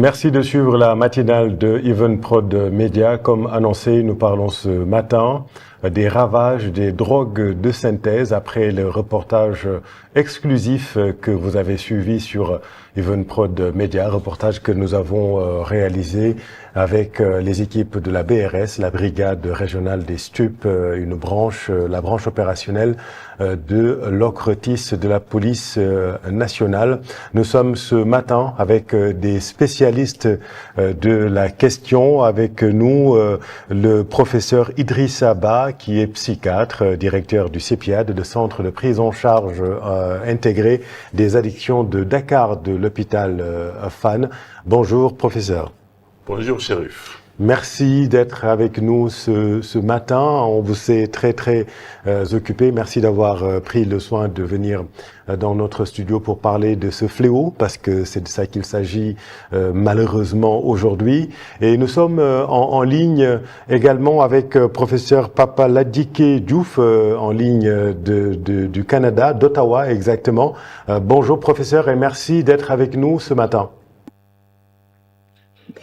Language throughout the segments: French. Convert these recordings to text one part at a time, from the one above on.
Merci de suivre la matinale de Evenprod Media. Comme annoncé, nous parlons ce matin des ravages des drogues de synthèse après le reportage exclusif que vous avez suivi sur Evenprod Media, reportage que nous avons réalisé avec les équipes de la BRS, la brigade régionale des stupes, une branche, la branche opérationnelle de l'OCRTIS de la police nationale. Nous sommes ce matin avec des spécialistes de la question. Avec nous, le professeur Idrissa Ba, qui est psychiatre, directeur du CEPIAD, le centre de prise en charge intégré des addictions de Dakar, de l'hôpital Fann. Bonjour, professeur. Bonjour, Chérif. Merci d'être avec nous ce matin. On vous est très occupé. Merci d'avoir pris le soin de venir dans notre studio pour parler de ce fléau, parce que c'est de ça qu'il s'agit malheureusement aujourd'hui. Et nous sommes en ligne également avec professeur Papaladike Diouf, en ligne du Canada, d'Ottawa exactement. Bonjour professeur et merci d'être avec nous ce matin.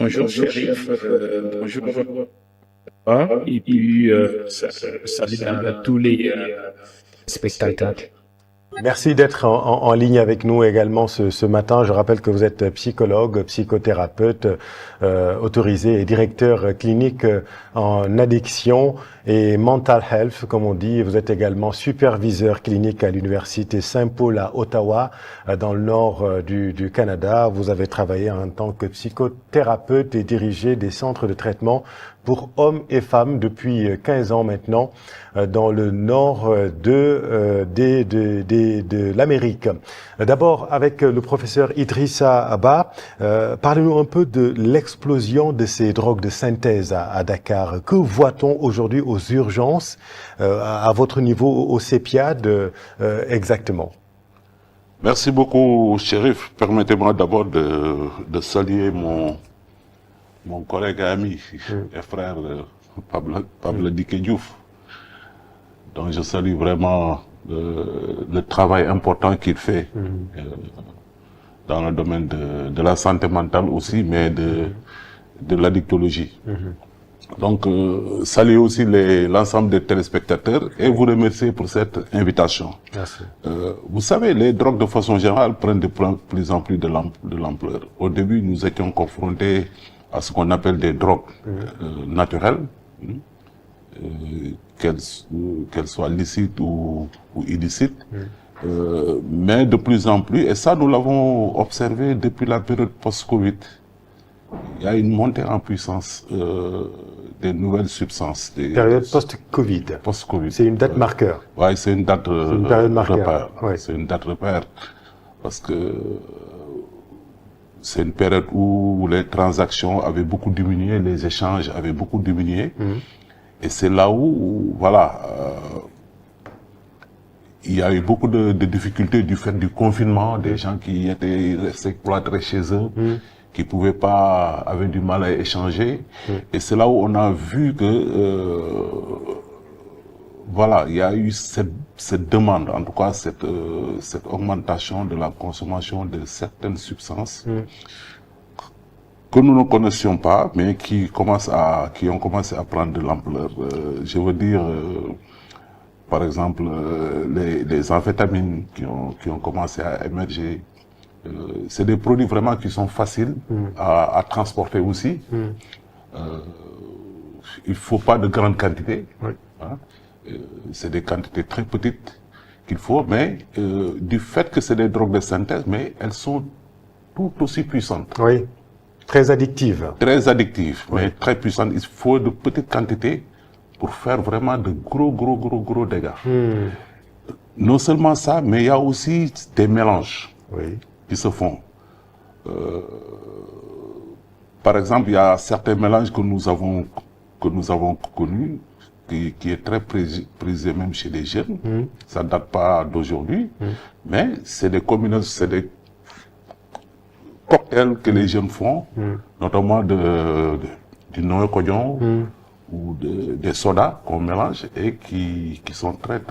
Bonjour, Chérif. Bonjour. Et puis, salut à tous les spectateurs. Merci d'être en ligne avec nous également ce matin. Je rappelle que vous êtes psychologue, psychothérapeute, autorisé et directeur clinique en addiction et mental health, comme on dit. Vous êtes également superviseur clinique à l'université Saint-Paul à Ottawa, dans le nord du Canada. Vous avez travaillé en tant que psychothérapeute et dirigé des centres de traitement pour hommes et femmes depuis 15 ans maintenant dans le nord de l'Amérique. D'abord, avec le professeur Idrissa Ba, parlez-nous un peu de l'explosion de ces drogues de synthèse à Dakar. Que voit-on aujourd'hui aux urgences, à votre niveau au CEPIAD exactement? Merci beaucoup, Chérif. Permettez-moi d'abord de saluer mon collègue et ami et frère Papaladike Diouf, donc je salue vraiment le travail important qu'il fait dans le domaine de la santé mentale aussi, mais de l'addictologie. Donc, saluer aussi l'ensemble des téléspectateurs et vous remercier pour cette invitation. Merci. Vous savez, les drogues de façon générale prennent de plus en plus de l'ampleur. Au début, nous étions confrontés à ce qu'on appelle des drogues naturelles, qu'elles soient licites ou illicites, mais de plus en plus, et ça nous l'avons observé depuis la période post-Covid, il y a une montée en puissance des nouvelles substances. Période post-Covid. Post-Covid. C'est une date marqueur. Oui, c'est une date repère. Ouais. C'est une date repère parce que c'est une période où les transactions avaient beaucoup diminué, les échanges avaient beaucoup diminué. Et c'est là où voilà, il y a eu beaucoup de difficultés du fait du confinement, des gens qui étaient restés cloîtrés chez eux, qui pouvaient pas, avaient du mal à échanger. Et c'est là où on a vu que voilà, il y a eu cette demande, en tout cas cette augmentation de la consommation de certaines substances que nous ne connaissions pas, mais qui ont commencé à prendre de l'ampleur. Je veux dire, par exemple, les amphétamines qui ont commencé à émerger. C'est des produits vraiment qui sont faciles à transporter aussi. Il faut pas de grandes quantités. Hein. C'est des quantités très petites qu'il faut, mais du fait que c'est des drogues de synthèse, mais elles sont tout aussi puissantes. Oui, très addictives. Très addictives, mais très puissantes. Il faut de petites quantités pour faire vraiment de gros dégâts. Non seulement ça, mais il y a aussi des mélanges qui se font. Par exemple, il y a certains mélanges que nous avons connus, qui est très prisé même chez les jeunes. Ça ne date pas d'aujourd'hui, mais c'est des combinaisons, c'est des cocktails que les jeunes font, notamment du noyau ou des sodas qu'on mélange et qui sont très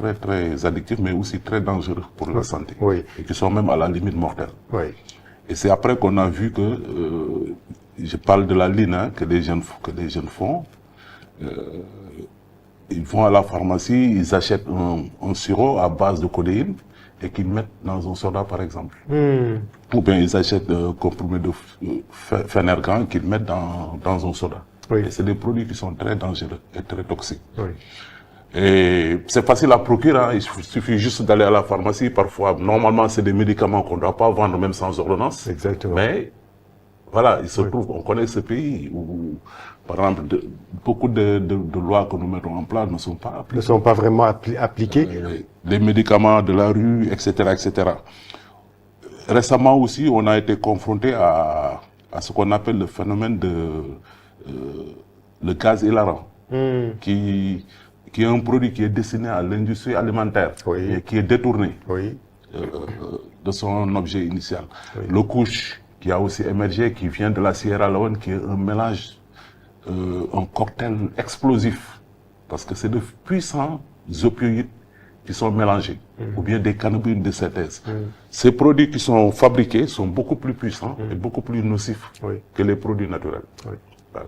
addictifs, mais aussi très dangereux pour la santé. Et qui sont même à la limite mortelle. Et c'est après qu'on a vu que je parle de la ligne que les jeunes font. Ils vont à la pharmacie, ils achètent un sirop à base de codéine et qu'ils mettent dans un soda, par exemple. Ou bien ils achètent un comprimé de Phenergan qu'ils mettent dans un soda. Oui. Et c'est des produits qui sont très dangereux et très toxiques. Oui. Et c'est facile à procurer, hein. Il suffit juste d'aller à la pharmacie. Parfois, normalement, c'est des médicaments qu'on ne doit pas vendre même sans ordonnance. Exactement. Mais voilà, il se trouve, on connaît ce pays où, par exemple, beaucoup de lois que nous mettons en place ne sont pas appliquées. Ne sont pas vraiment appliquées. Les médicaments de la rue, etc., etc. Récemment aussi, on a été confronté à ce qu'on appelle le phénomène le gaz hilarant, qui est un produit qui est destiné à l'industrie alimentaire, oui, et qui est détourné, oui, de son objet initial. Oui. Le couche qui a aussi émergé, qui vient de la Sierra Leone, qui est un mélange, un cocktail explosif, parce que c'est de puissants opioïdes qui sont mélangés, ou bien des cannabinoïdes de synthèse. Ces produits qui sont fabriqués sont beaucoup plus puissants et beaucoup plus nocifs que les produits naturels. Oui. Voilà.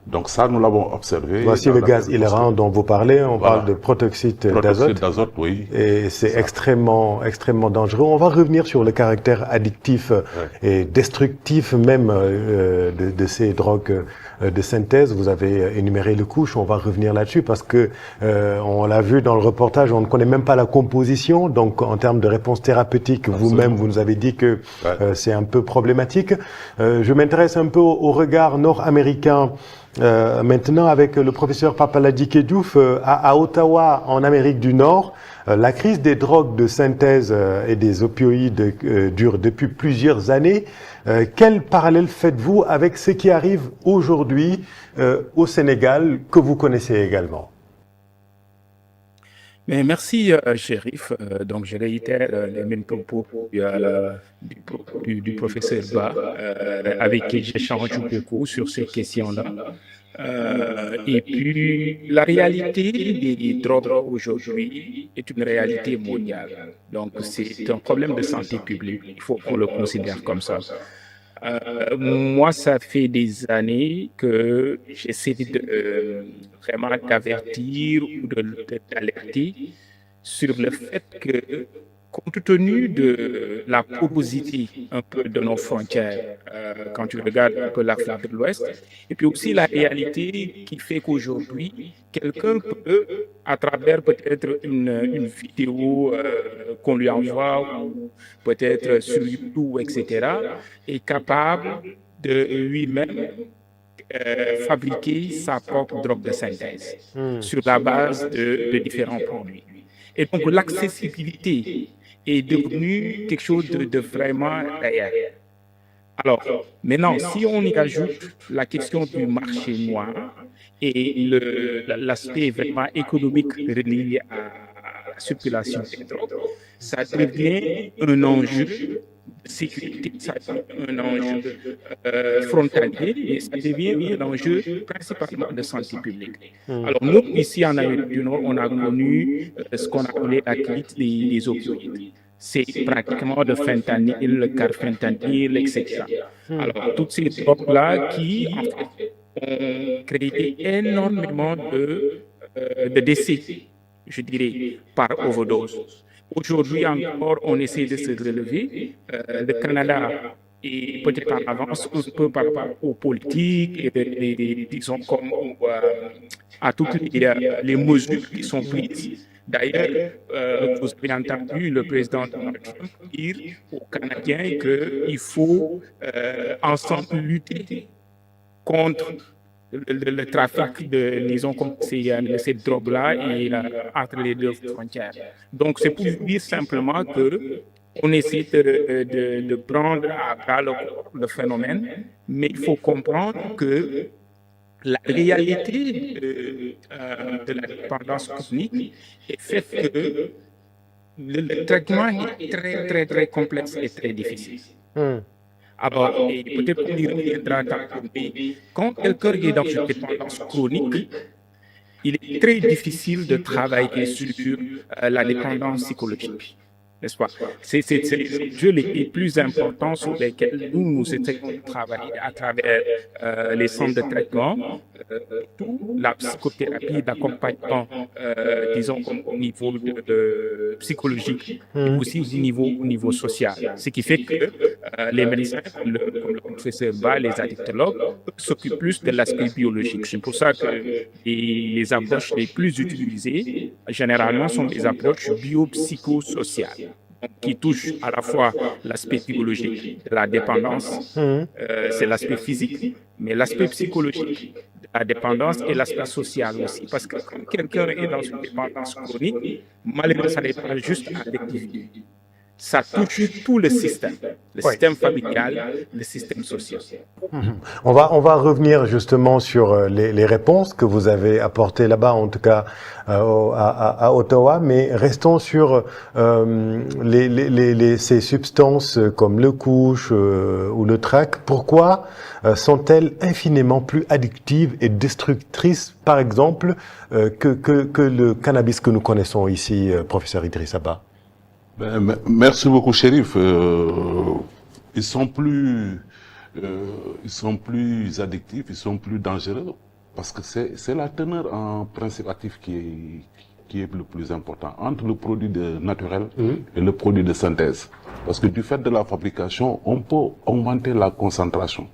Donc ça, nous l'avons observé. Voici le gaz hilarant dont vous parlez. On parle de protoxyde d'azote. Oui. Et c'est extrêmement dangereux. On va revenir sur le caractère addictif et destructif même de ces drogues de synthèse. Vous avez énuméré le couche. On va revenir là-dessus parce que on l'a vu dans le reportage, on ne connaît même pas la composition. Donc en termes de réponse thérapeutique, vous-même, vous nous avez dit que c'est un peu problématique. Je m'intéresse un peu au regard nord-américain. Maintenant, avec le professeur Papaladji Diouf à Ottawa, en Amérique du Nord, la crise des drogues de synthèse et des opioïdes dure depuis plusieurs années. Quel parallèle faites-vous avec ce qui arrive aujourd'hui au Sénégal, que vous connaissez également? Mais merci, Chérif. Donc, je réitère les mêmes propos du professeur Ba, avec qui j'échange beaucoup sur ces questions-là. Et puis, la réalité des drogues aujourd'hui est une réalité mondiale. Donc, c'est un problème de santé publique. Il faut qu'on le considère comme ça. Moi, ça fait des années que j'essaie vraiment d'avertir ou d'alerter sur le fait que, compte tenu de la porosité un peu de nos frontières, quand tu regardes un peu l'Afrique de l'Ouest, et puis aussi la réalité qui fait qu'aujourd'hui, quelqu'un peut, à travers peut-être une vidéo qu'on lui envoie, ou peut-être sur YouTube, etc., est capable de lui-même fabriquer sa propre drogue de synthèse sur la base de différents produits. Et donc l'accessibilité est devenue quelque chose de vraiment réel. Alors, maintenant, si on y ajoute la question du marché noir et l'aspect vraiment économique relié à la circulation des drogues, ça devient un enjeu de sécurité, ça devient un enjeu frontalier et ça devient un enjeu principalement de santé publique. Alors nous, ici en Amérique du Nord, on a connu ce qu'on appelait la crise des opioïdes. C'est pratiquement de fentanyl, le carfentanyl, etc. Alors toutes ces drogues-là qui en fait, ont créé énormément de décès, je dirais, par overdose. Aujourd'hui encore, on essaie de se relever. Le Canada est peut-être en avance un peu par rapport aux politiques et disons comme à toutes les mesures qui sont prises. D'ailleurs, vous avez entendu le président Donald Trump dire aux Canadiens qu'il faut ensemble lutter contre le trafic de, disons, comme cette drogue-là et entre les deux frontières. Donc, c'est pour dire simplement que on essaie de prendre à bras le phénomène, mais il faut comprendre que la réalité de la dépendance chronique est faite que le traitement est très, très, très complexe et très difficile. Alors, et peut-être qu'on y reviendra tantôt, mais quand quelqu'un est dans une dépendance chronique, il est très difficile de travailler sur la dépendance psychologique. n'est-ce pas? C'est les enjeux les plus importants sur lesquels nous essayons de travailler à travers les centres de traitement, la psychothérapie, l'accompagnement, disons, au niveau psychologique, et aussi au niveau social. Ce qui fait que les médecins, comme le professeur Ba, les addictologues, s'occupent plus de l'aspect biologique. C'est pour ça que les approches les plus utilisées, généralement, sont des approches biopsychosociales, qui touchent à la fois l'aspect biologique de la dépendance, c'est l'aspect physique, mais l'aspect psychologique de la dépendance et l'aspect social aussi. Parce que quand quelqu'un est dans une dépendance chronique, malheureusement, ça n'est pas juste à l'activité. Ça touche tout le système familial, le système social. On va revenir justement sur les réponses que vous avez apportées là-bas, en tout cas à Ottawa, mais restons sur ces substances comme le couche ou le trac. Pourquoi sont-elles infiniment plus addictives et destructrices, par exemple, que le cannabis que nous connaissons ici, professeur Idrissa Ba? Merci beaucoup, Chérif. Ils sont plus addictifs, ils sont plus dangereux parce que c'est la teneur en principe actif qui est le plus important entre le produit naturel et le produit de synthèse. Parce que du fait de la fabrication, on peut augmenter la concentration.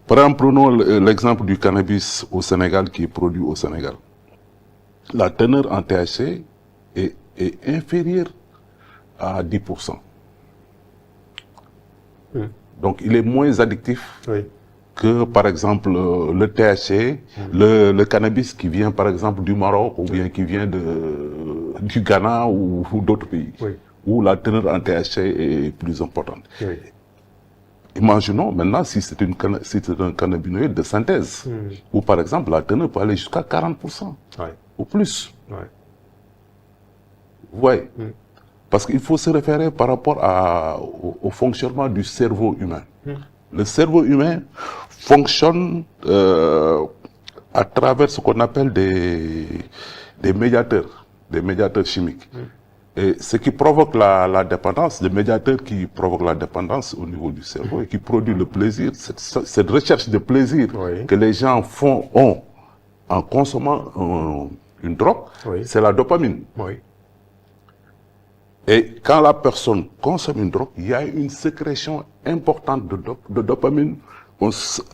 Par exemple, prenons l'exemple du cannabis au Sénégal qui est produit au Sénégal. La teneur en THC est inférieure à 10%. Donc, il est moins addictif que, par exemple, le THC, le cannabis qui vient, par exemple, du Maroc ou bien qui vient du Ghana ou d'autres pays, où la teneur en THC est plus importante. Imaginons maintenant si c'est un cannabinoïde de synthèse, où, par exemple, la teneur peut aller jusqu'à 40% ou plus. Ouais. Parce qu'il faut se référer par rapport au fonctionnement du cerveau humain. Le cerveau humain fonctionne à travers ce qu'on appelle des médiateurs chimiques. Et ce qui provoque la dépendance, des médiateurs qui provoquent la dépendance au niveau du cerveau et qui produit le plaisir, cette recherche de plaisir que les gens ont en consommant une drogue, c'est la dopamine. Et quand la personne consomme une drogue, il y a une sécrétion importante de dopamine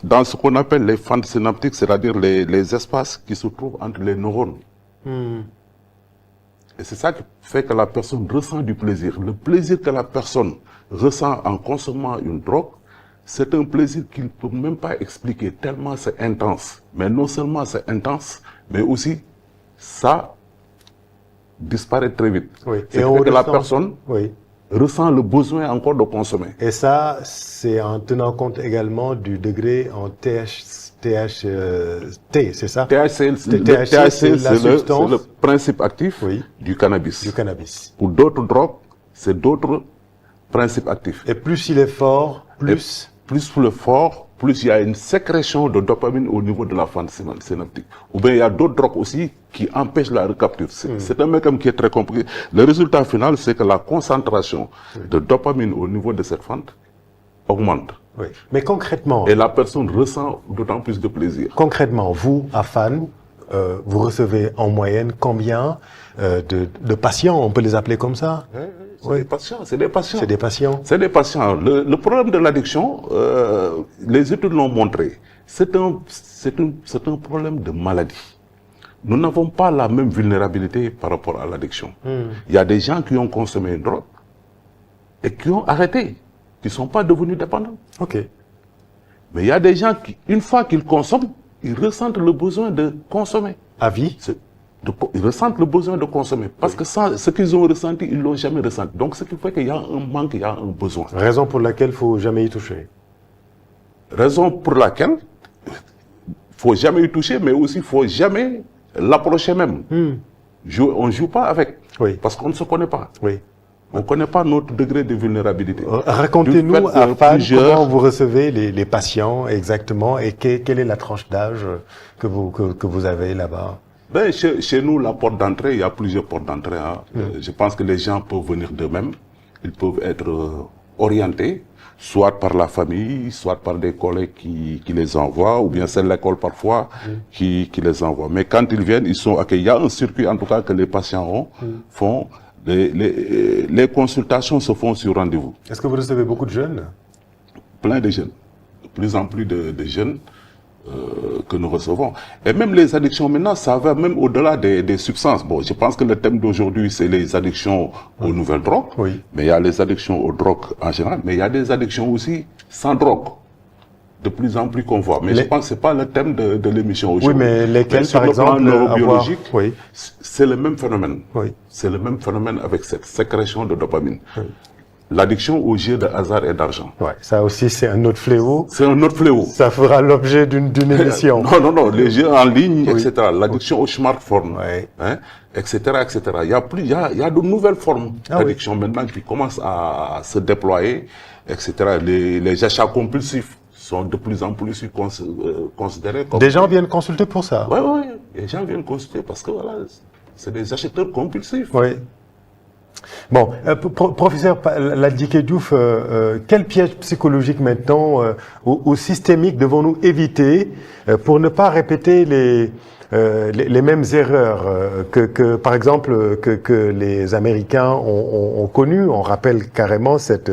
dans ce qu'on appelle les fentes synaptiques, c'est-à-dire les espaces qui se trouvent entre les neurones. Et c'est ça qui fait que la personne ressent du plaisir. Le plaisir que la personne ressent en consommant une drogue, c'est un plaisir qu'il ne peut même pas expliquer, tellement c'est intense. Mais non seulement c'est intense, mais aussi ça disparaît très vite. C'est que la personne ressent le besoin encore de consommer. Et ça, c'est en tenant compte également du degré en THC, c'est ça? THC, c'est le principe actif du cannabis. Pour d'autres drogues, c'est d'autres principes actifs. Et plus il est fort, plus il est fort, plus il y a une sécrétion de dopamine au niveau de la fente synaptique. Ou bien il y a d'autres drogues aussi qui empêchent la recapture. C'est un mécanisme qui est très compliqué. Le résultat final, c'est que la concentration de dopamine au niveau de cette fente augmente. Mais concrètement... Et la personne ressent d'autant plus de plaisir. Concrètement, vous, à FAN, vous recevez en moyenne combien de patients, on peut les appeler comme ça? C'est des patients. Le problème de l'addiction, les études l'ont montré, c'est un problème de maladie. Nous n'avons pas la même vulnérabilité par rapport à l'addiction. Il y a des gens qui ont consommé une drogue et qui ont arrêté, qui ne sont pas devenus dépendants. Mais il y a des gens qui, une fois qu'ils consomment, ils ressentent le besoin de consommer. À vie? Ils ressentent le besoin de consommer. Parce que ce qu'ils ont ressenti, ils ne l'ont jamais ressenti. Donc, ce qui fait qu'il y a un manque, il y a un besoin. Raison pour laquelle il ne faut jamais y toucher. Raison pour laquelle il ne faut jamais y toucher, mais aussi il ne faut jamais l'approcher même. On ne joue pas avec. Parce qu'on ne se connaît pas. On ne connaît pas notre degré de vulnérabilité. Racontez-nous à FAN comment vous recevez les patients exactement et quelle est la tranche d'âge que vous avez là-bas? Chez nous, la porte d'entrée, il y a plusieurs portes d'entrée. Je pense que les gens peuvent venir d'eux-mêmes. ils peuvent être orientés, soit par la famille, soit par des collègues qui les envoient, ou bien c'est l'école parfois qui les envoie. Mais quand ils viennent, ils sont accueillis. Il y a un circuit en tout cas que les patients font. Les consultations se font sur rendez-vous. Est-ce que vous recevez beaucoup de jeunes? Plein de jeunes. De plus en plus de jeunes que nous recevons. Et même les addictions maintenant, ça va même au-delà des substances. Bon, je pense que le thème d'aujourd'hui, c'est les addictions aux nouvelles drogues. Oui. Mais il y a les addictions aux drogues en général. Mais il y a des addictions aussi sans drogue. De plus en plus qu'on voit. Mais je pense que c'est pas le thème de l'émission aujourd'hui. Oui, mais lesquels, par exemple, neurobiologique, oui. c'est le même phénomène. Oui. C'est le même phénomène avec cette sécrétion de dopamine. Oui. L'addiction aux jeux de hasard et d'argent. Ouais, ça aussi, c'est un autre fléau. C'est un autre fléau. Ça fera l'objet d'une émission. Non, les jeux en ligne, etc. L'addiction au smartphone, etc., etc. Il y a de nouvelles formes d'addiction maintenant qui commencent à se déployer, etc. Les achats compulsifs sont de plus en plus considérés comme... Des gens viennent consulter pour ça? Oui, les gens viennent consulter parce que voilà, c'est des acheteurs compulsifs. Oui. Bon, professeur Ladjiké Diouf, quel piège psychologique maintenant ou systémique devons-nous éviter pour ne pas répéter les mêmes erreurs que par exemple que les Américains ont connu? On rappelle carrément cet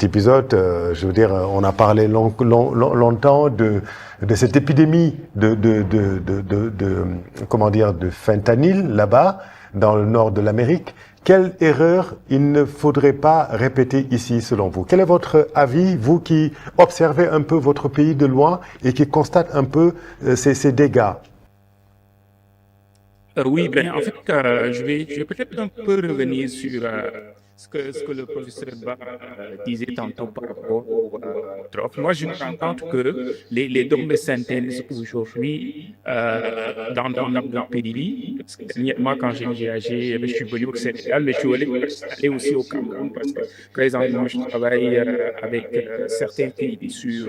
épisode. Je veux dire, on a parlé longtemps de cette épidémie comment dire, de fentanyl là-bas dans le nord de l'Amérique. Quelle erreur il ne faudrait pas répéter ici, selon vous? Quel est votre avis, vous qui observez un peu votre pays de loin et qui constatez un peu ces dégâts? Oui, bien, en fait, je vais peut-être un peu revenir sur ce que le professeur Ba disait tantôt par rapport aux drogues. Moi, je me rends compte que les drogues de synthèse aujourd'hui, dans notre pays, parce que dernièrement, quand j'ai voyagé, je suis venu au Sénégal, mais je suis allé aussi au Cameroun, parce que présentement, je travaille avec certains pays sur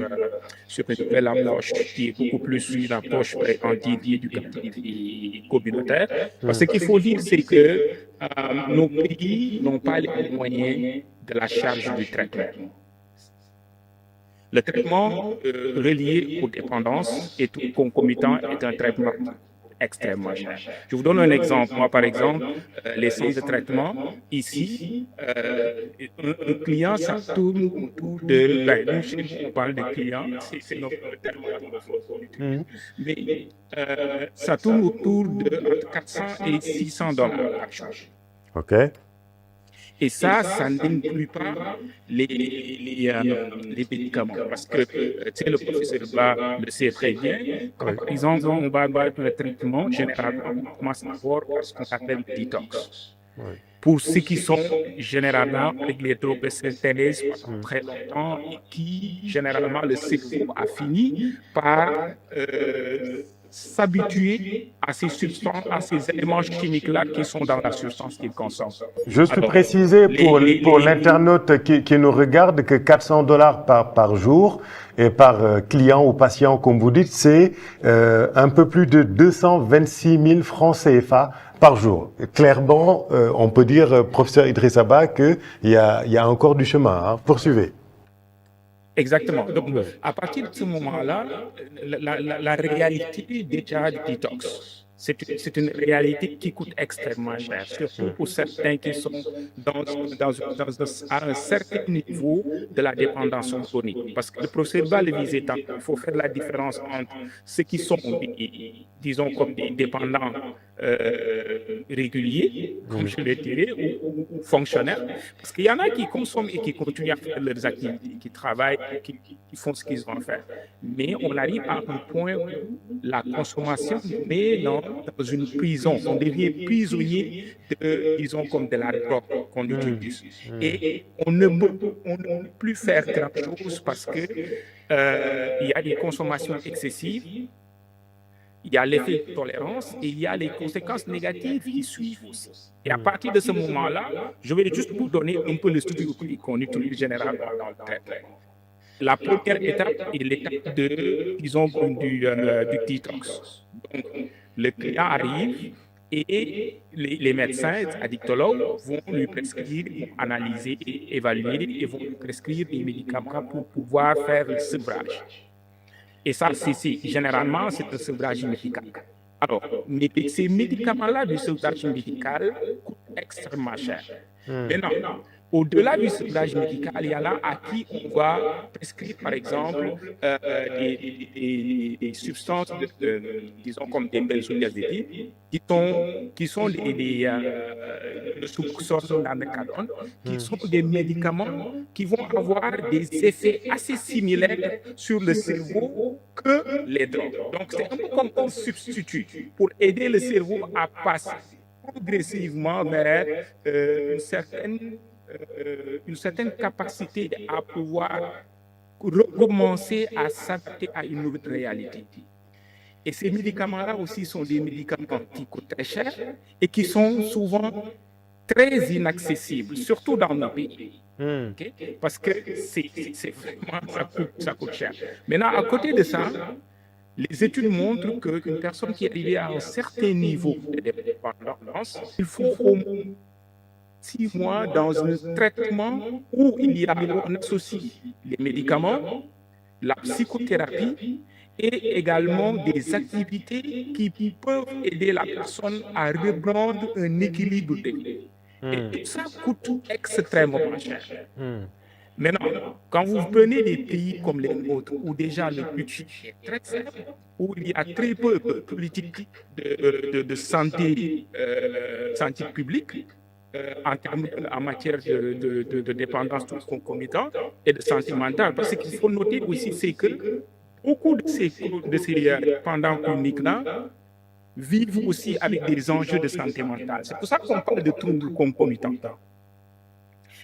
une nouvelle approche qui est beaucoup plus sur l'approche anti-éducative et communautaire. Parce que ce qu'il faut dire, c'est que nos pays n'ont pas les moyens de la charge du traitement. Le traitement relié aux dépendances et tout concomitant est un traitement extrêmement cher. Je vous donne un exemple. Moi, par exemple, les centres de traitement, ici, un client, ça tourne autour de... nous, chez nous, on parle de clients, c'est notre terme. Mais ça tourne autour de entre 400 et 600 dollars par jour. OK. Et ça n'inclut pas les médicaments. Parce que, le professeur Ba le sait très bien. Quand, par exemple, on va avoir un traitement, généralement, on commence d'abord par ce qu'on appelle détox. Oui. Pour ceux qui sont généralement avec les drogues de synthèse pendant très longtemps et qui, généralement, le cerveau a fini par s'habituer à ces substances, à ces éléments chimiques-là qui sont dans la substance qu'ils consomment. Juste alors, préciser pour l'internaute qui nous regarde que 400 dollars par jour et par client ou patient, comme vous dites, c'est un peu plus de 226 000 francs CFA par jour. Clairement, on peut dire, professeur Idrissa Ba, qu'il y a encore du chemin. Hein. Poursuivez. Exactement. Donc, à partir de ce moment-là, la réalité déjà du détox, c'est une réalité qui coûte extrêmement cher, surtout pour certains qui sont à un certain niveau de la dépendance chronique. Parce que le professeur Ba le visait tant, il faut faire la différence entre ceux qui sont, disons, comme des dépendants réguliers, comme je le dirais, ou fonctionnels. Parce qu'il y en a qui consomment et qui continuent à faire leurs activités, qui travaillent, qui font ce qu'ils vont faire. Mais on arrive à un point où la consommation met dans une prison. On devient prisonnier disons, comme de la drogue qu'on utilise. Et on ne peut plus faire grand-chose parce que il y a des consommations excessives. Il y a l'effet de tolérance et il y a les conséquences négatives qui suivent aussi. Et à partir de ce moment-là, je vais juste vous donner un peu le studio qu'on utilise généralement dans le traitement. La première étape est l'étape disons, du détox. Donc, le client arrive et les médecins addictologues vont lui prescrire, vont analyser, évaluer et vont lui prescrire des médicaments pour pouvoir faire le sevrage. Et ça, généralement, c'est un sevrage médical. Alors, ces médicaments-là du sevrage médical coûtent extrêmement cher. Maintenant, au-delà du sevrage médical, il y a là à qui on va prescrire, par exemple, des substances, disons comme des benzodiazépines, qui sont le sous-sorte d'amecadone, qui sont des médicaments qui vont avoir des effets assez similaires sur le cerveau que les drogues. Donc, c'est un peu comme un substitut pour aider le cerveau à passer progressivement vers une certaine capacité à pouvoir recommencer à s'adapter à une nouvelle réalité. Et ces médicaments-là aussi sont des médicaments qui coûtent très cher et qui sont souvent très inaccessibles, surtout dans nos pays. Okay? Parce que c'est vraiment, ça coûte cher. Maintenant, à côté de ça, les études montrent qu'une personne qui est arrivée à un certain niveau de dépendance, il faut au moins 6 mois dans un traitement où on associe les médicaments, la psychothérapie et également des activités qui peuvent aider la personne à reprendre un équilibre de vie. Et tout ça coûte extrêmement cher. Maintenant, quand vous prenez des pays comme les nôtres, où déjà le budget est très faible, où il y a très peu de politiques de santé publique, en matière de dépendance concomitante et de santé mentale, parce qu'il faut noter aussi, c'est que beaucoup de ces dépendants chroniques-là vivent aussi avec des enjeux de santé mentale. C'est pour ça qu'on parle de troubles concomitants.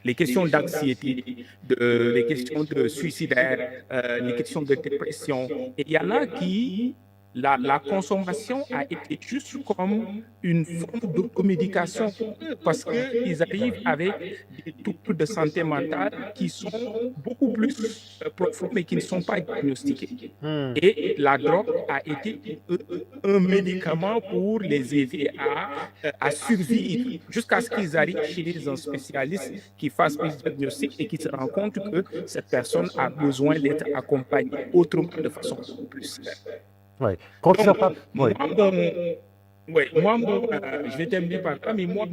Les questions d'anxiété, les questions de suicidaire, les questions de dépression. Et il y en a qui, la consommation a été juste comme une forme d'automédication parce qu'ils arrivent avec des troubles de santé mentale qui sont beaucoup plus profonds mais qui ne sont pas diagnostiqués. Et la drogue a été un médicament pour les aider à survivre jusqu'à ce qu'ils arrivent chez un spécialiste qui fasse un diagnostic et qui se rend compte que cette personne a besoin d'être accompagnée autrement de façon plus claire. Oui. Je vais terminer par là, mais moi,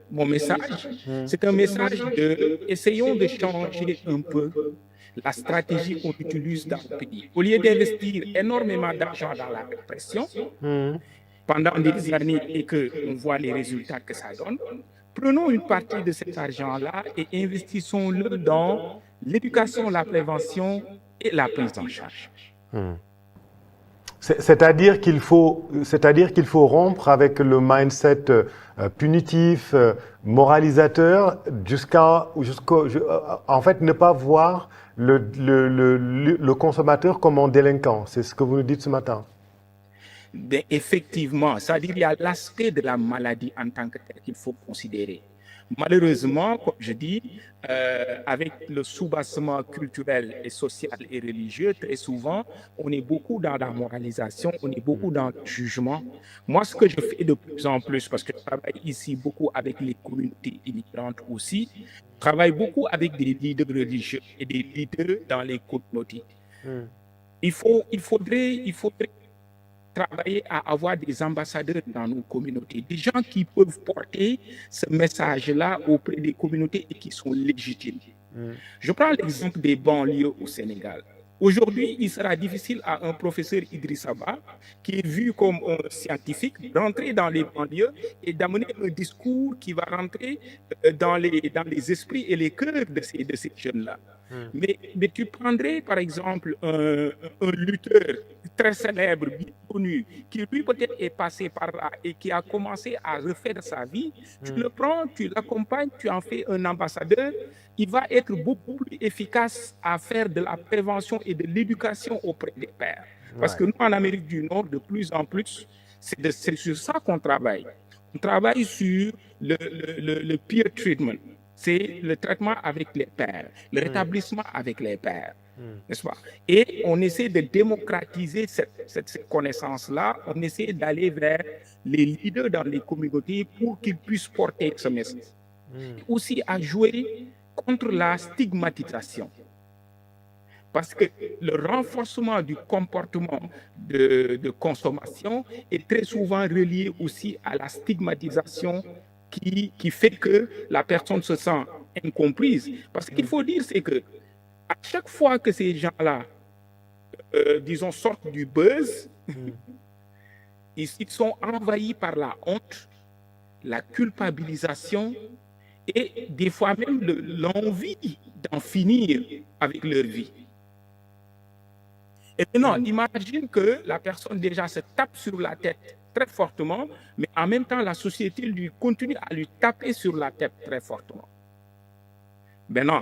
mon message, c'est un message de essayons de changer un peu la stratégie qu'on utilise dans le pays. Au lieu d'investir énormément d'argent dans la répression, pendant des années et qu'on voit les résultats que ça donne, prenons une partie de cet argent-là et investissons-le dans l'éducation, la prévention et la prise en charge. C'est-à-dire qu'il faut rompre avec le mindset punitif, moralisateur, en fait, ne pas voir le consommateur comme un délinquant. C'est ce que vous nous dites ce matin. Ben, effectivement, c'est-à-dire qu'il y a l'aspect de la maladie en tant que tel qu'il faut considérer. Malheureusement, comme je dis, avec le soubassement culturel et social et religieux, très souvent, on est beaucoup dans la moralisation, on est beaucoup dans le jugement. Moi, ce que je fais de plus en plus, parce que je travaille ici beaucoup avec les communautés immigrantes aussi, je travaille beaucoup avec des leaders religieux et des leaders dans les communautés. Il faudrait travailler à avoir des ambassadeurs dans nos communautés, des gens qui peuvent porter ce message-là auprès des communautés et qui sont légitimes. Je prends l'exemple des banlieues au Sénégal. Aujourd'hui, il sera difficile à un professeur Idrissa Ba, qui est vu comme un scientifique, d'entrer dans les banlieues et d'amener un discours qui va rentrer dans les esprits et les cœurs de ces jeunes-là. Mais tu prendrais, par exemple, un lutteur très célèbre, bien connu, qui lui peut-être est passé par là et qui a commencé à refaire sa vie, tu le prends, tu l'accompagnes, tu en fais un ambassadeur, il va être beaucoup plus efficace à faire de la prévention et de l'éducation auprès des pères. Parce que nous, en Amérique du Nord, de plus en plus, c'est sur ça qu'on travaille. On travaille sur le peer treatment. c'est le traitement avec les pairs, le rétablissement avec les pairs, n'est-ce pas? Et on essaie de démocratiser cette connaissance-là, on essaie d'aller vers les leaders dans les communautés pour qu'ils puissent porter ce message. Aussi à jouer contre la stigmatisation. Parce que le renforcement du comportement de consommation est très souvent relié aussi à la stigmatisation qui fait que la personne se sent incomprise. Parce qu'il faut dire, c'est que à chaque fois que ces gens-là, disons, sortent du buzz, ils sont envahis par la honte, la culpabilisation et des fois même l'envie d'en finir avec leur vie. Et maintenant, imagine que la personne déjà se tape sur la tête très fortement, mais en même temps, la société lui continue à lui taper sur la tête très fortement. Maintenant,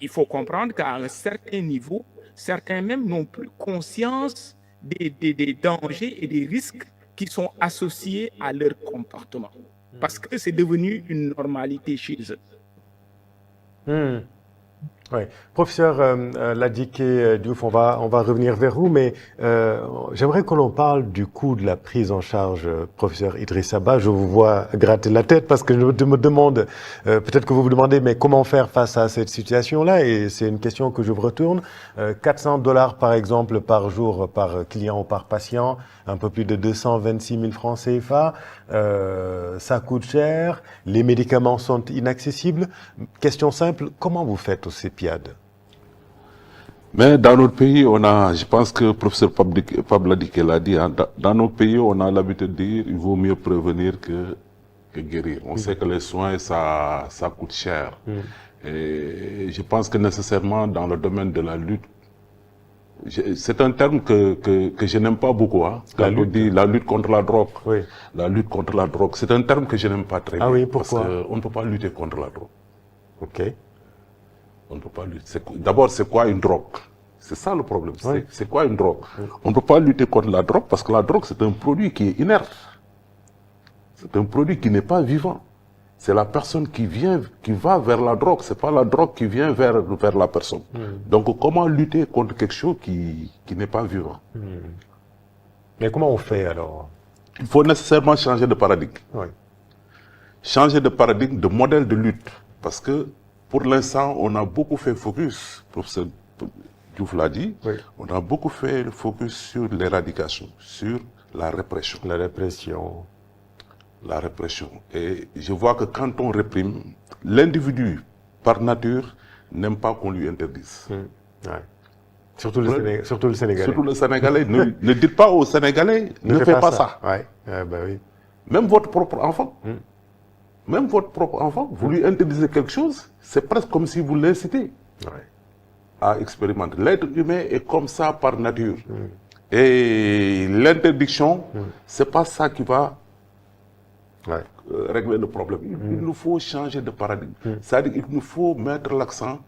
il faut comprendre qu'à un certain niveau, certains même n'ont plus conscience des dangers et des risques qui sont associés à leur comportement. Parce que c'est devenu une normalité chez eux. Oui. Professeur Ladike Diouf, on va revenir vers vous, mais j'aimerais que l'on parle du coût de la prise en charge, professeur Idrissa Ba. Je vous vois gratter la tête parce que je me demande, peut-être que vous vous demandez, mais comment faire face à cette situation-là? Et c'est une question que je vous retourne. $400 par exemple par jour par client ou par patient, un peu plus de 226 000 francs CFA. Ça coûte cher, les médicaments sont inaccessibles. Question simple, comment vous faites au CEPIAD? Mais dans notre pays, je pense que le professeur Pablo Ladike l'a dit, hein, dans notre pays, on a l'habitude de dire qu'il vaut mieux prévenir que guérir. On sait que les soins, ça coûte cher. Et je pense que nécessairement dans le domaine de la lutte, c'est un terme que je n'aime pas beaucoup. Hein, quand on dit la lutte contre la drogue. Oui. La lutte contre la drogue, c'est un terme que je n'aime pas très bien. Ah oui, pourquoi? Parce qu'on ne peut pas lutter contre la drogue. Ok. On ne peut pas lutter. D'abord, c'est quoi une drogue? C'est ça le problème. Oui. C'est quoi une drogue? On ne peut pas lutter contre la drogue parce que la drogue, c'est un produit qui est inerte. C'est un produit qui n'est pas vivant. C'est la personne qui va vers la drogue. C'est pas la drogue qui vient vers la personne. Donc, comment lutter contre quelque chose qui n'est pas vivant? Mais comment on fait alors? Il faut nécessairement changer de paradigme. Oui. Changer de paradigme, de modèle de lutte. Parce que, pour l'instant, on a beaucoup fait focus, professeur Diouf l'a dit, oui. On a beaucoup fait le focus sur l'éradication, sur la répression. La répression. La répression. Et je vois que quand on réprime, l'individu, par nature, n'aime pas qu'on lui interdise. Ouais. Surtout le Sénégalais. Surtout le Sénégalais. Ne dites pas aux Sénégalais, ne fais pas ça. Ouais. Ben oui. Même votre propre enfant. Même votre propre enfant, vous lui interdisez quelque chose, c'est presque comme si vous l'incitez à expérimenter. L'être humain est comme ça par nature. Et l'interdiction, c'est pas ça qui va régler le problème. Il nous faut changer de paradigme. C'est-à-dire qu'il nous faut mettre l'accent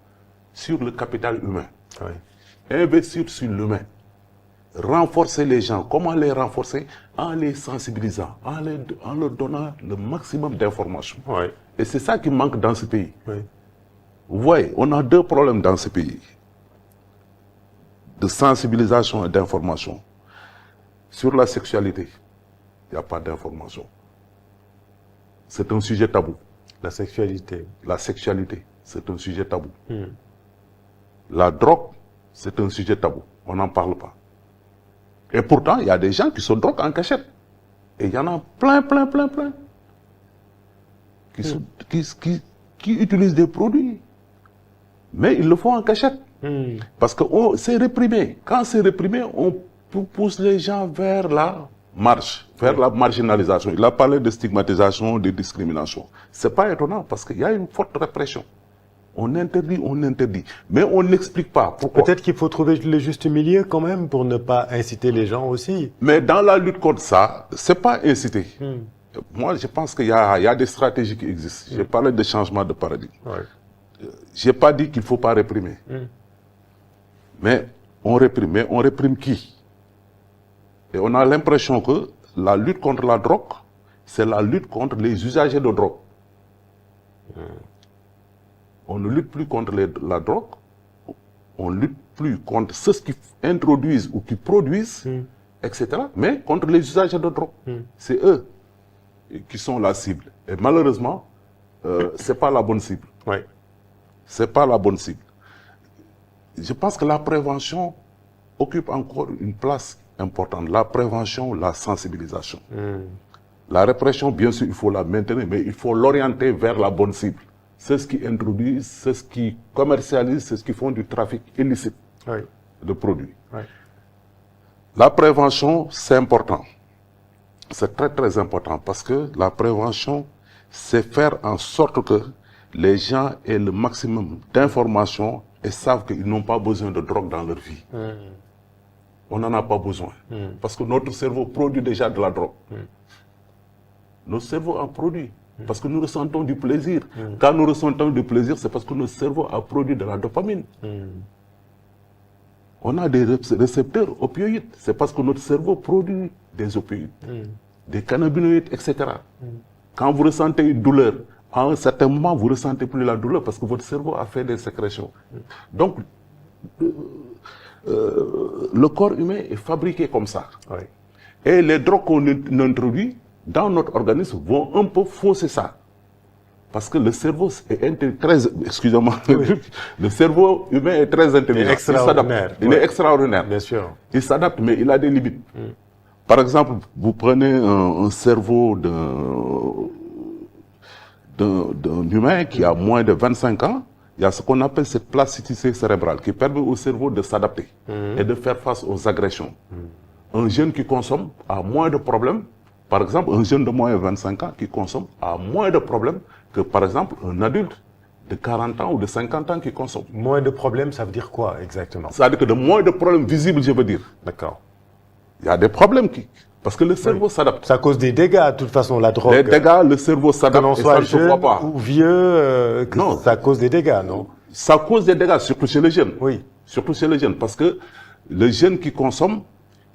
sur le capital humain. Investir sur l'humain. Renforcer les gens. Comment les renforcer? En les sensibilisant, en leur donnant le maximum d'informations. Et c'est ça qui manque dans ce pays. Vous voyez, on a deux problèmes dans ce pays. De sensibilisation et d'information. Sur la sexualité, il n'y a pas d'information. C'est un sujet tabou. La sexualité. La sexualité, c'est un sujet tabou. La drogue, c'est un sujet tabou. On n'en parle pas. Et pourtant, il y a des gens qui se droguent en cachette. Et il y en a plein. Qui utilisent des produits. Mais ils le font en cachette. Parce que c'est réprimé. Quand c'est réprimé, on pousse les gens vers la marche, vers la marginalisation. Il a parlé de stigmatisation, de discrimination. C'est pas étonnant parce qu'il y a une forte répression. On interdit. Mais on n'explique pas pourquoi. Peut-être qu'il faut trouver le juste milieu quand même pour ne pas inciter les gens aussi. Mais dans la lutte contre ça, c'est pas inciter. Moi, je pense qu'il y a des stratégies qui existent. J'ai parlé de changement de paradigme. J'ai pas dit qu'il faut pas réprimer. Mais on réprime. Mais on réprime qui? Et on a l'impression que la lutte contre la drogue, c'est la lutte contre les usagers de drogue. On ne lutte plus contre la drogue, on ne lutte plus contre ceux qui introduisent ou qui produisent, etc., mais contre les usagers de drogue. C'est eux qui sont la cible. Et malheureusement, ce n'est pas la bonne cible. Oui. Ce n'est pas la bonne cible. Je pense que la prévention occupe encore une place importante. La prévention, la sensibilisation. La répression, bien sûr, il faut la maintenir, mais il faut l'orienter vers la bonne cible. C'est ce qui introduisent, c'est ce qui commercialisent, c'est ce qui font du trafic illicite de produits. Oui. La prévention, c'est important. C'est très, très important parce que la prévention, c'est faire en sorte que les gens aient le maximum d'informations et savent qu'ils n'ont pas besoin de drogue dans leur vie. On n'en a pas besoin. Parce que notre cerveau produit déjà de la drogue. Notre cerveau en produit. Parce que nous ressentons du plaisir. Quand nous ressentons du plaisir, c'est parce que notre cerveau a produit de la dopamine. On a des récepteurs opioïdes. C'est parce que notre cerveau produit des opioïdes, des cannabinoïdes, etc. Quand vous ressentez une douleur, à un certain moment, vous ne ressentez plus la douleur parce que votre cerveau a fait des sécrétions. Donc, le corps humain est fabriqué comme ça. Oui. Et les drogues qu'on introduit dans notre organisme vont un peu fausser ça. Parce que le cerveau est très, excusez-moi, le cerveau humain est très intelligent. Il est extraordinaire. Bien sûr. Il s'adapte, mais il a des limites. Par exemple, vous prenez un cerveau d'un humain qui a moins de 25 ans, il y a ce qu'on appelle cette plasticité cérébrale qui permet au cerveau de s'adapter et de faire face aux agressions. Un jeune qui consomme a moins de problèmes. Par exemple, un jeune de moins de 25 ans qui consomme a moins de problèmes que, par exemple, un adulte de 40 ans ou de 50 ans qui consomme. Moins de problèmes, ça veut dire quoi exactement? Ça veut dire que de moins de problèmes visibles, je veux dire. D'accord. Il y a des problèmes parce que le cerveau s'adapte. Ça cause des dégâts, de toute façon, la drogue. Les dégâts, le cerveau s'adapte et ça ne se voit pas. Ou vieux, non. Ça cause des dégâts, non? Ça cause des dégâts, surtout chez les jeunes. Oui. Surtout chez les jeunes, parce que le jeune qui consomme,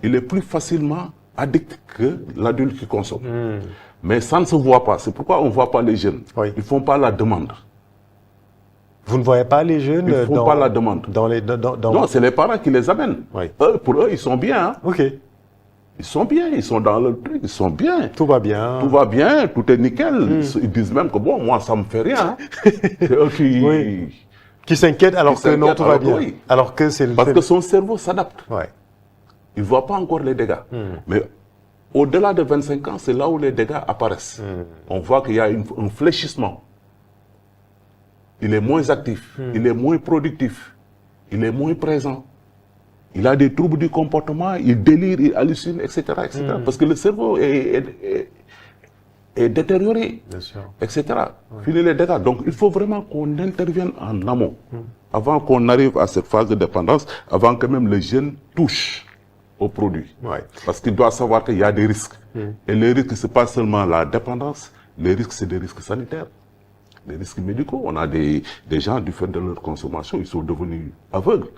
il est plus facilement addict que l'adulte qui consomme. Mais ça ne se voit pas. C'est pourquoi on ne voit pas les jeunes. Oui. Ils ne font pas la demande. Vous ne voyez pas les jeunes? Ils ne font pas la demande. Non, c'est les parents qui les amènent. Oui. Pour eux, ils sont bien. Hein. Ok. Ils sont bien, ils sont dans le truc, ils sont bien. Tout va bien. Tout va bien, tout est nickel. Ils disent même que bon, moi, ça ne me fait rien. C'est eux qui s'inquiètent alors que non, tout va bien. Oui. Alors que c'est parce que son cerveau s'adapte. Ouais. Il ne voit pas encore les dégâts. Mais au-delà de 25 ans, c'est là où les dégâts apparaissent. On voit qu'il y a un fléchissement. Il est moins actif, il est moins productif, il est moins présent. Il a des troubles du comportement, il délire, il hallucine, etc. etc. Parce que le cerveau est détérioré, bien sûr, etc. Fini les dégâts. Donc il faut vraiment qu'on intervienne en amont, avant qu'on arrive à cette phase de dépendance, avant que même le jeune touche au produit. Ouais. Parce qu'il doit savoir qu'il y a des risques. Et les risques, ce n'est pas seulement la dépendance, les risques, c'est des risques sanitaires, des risques médicaux. On a des gens, du fait de leur consommation, ils sont devenus aveugles.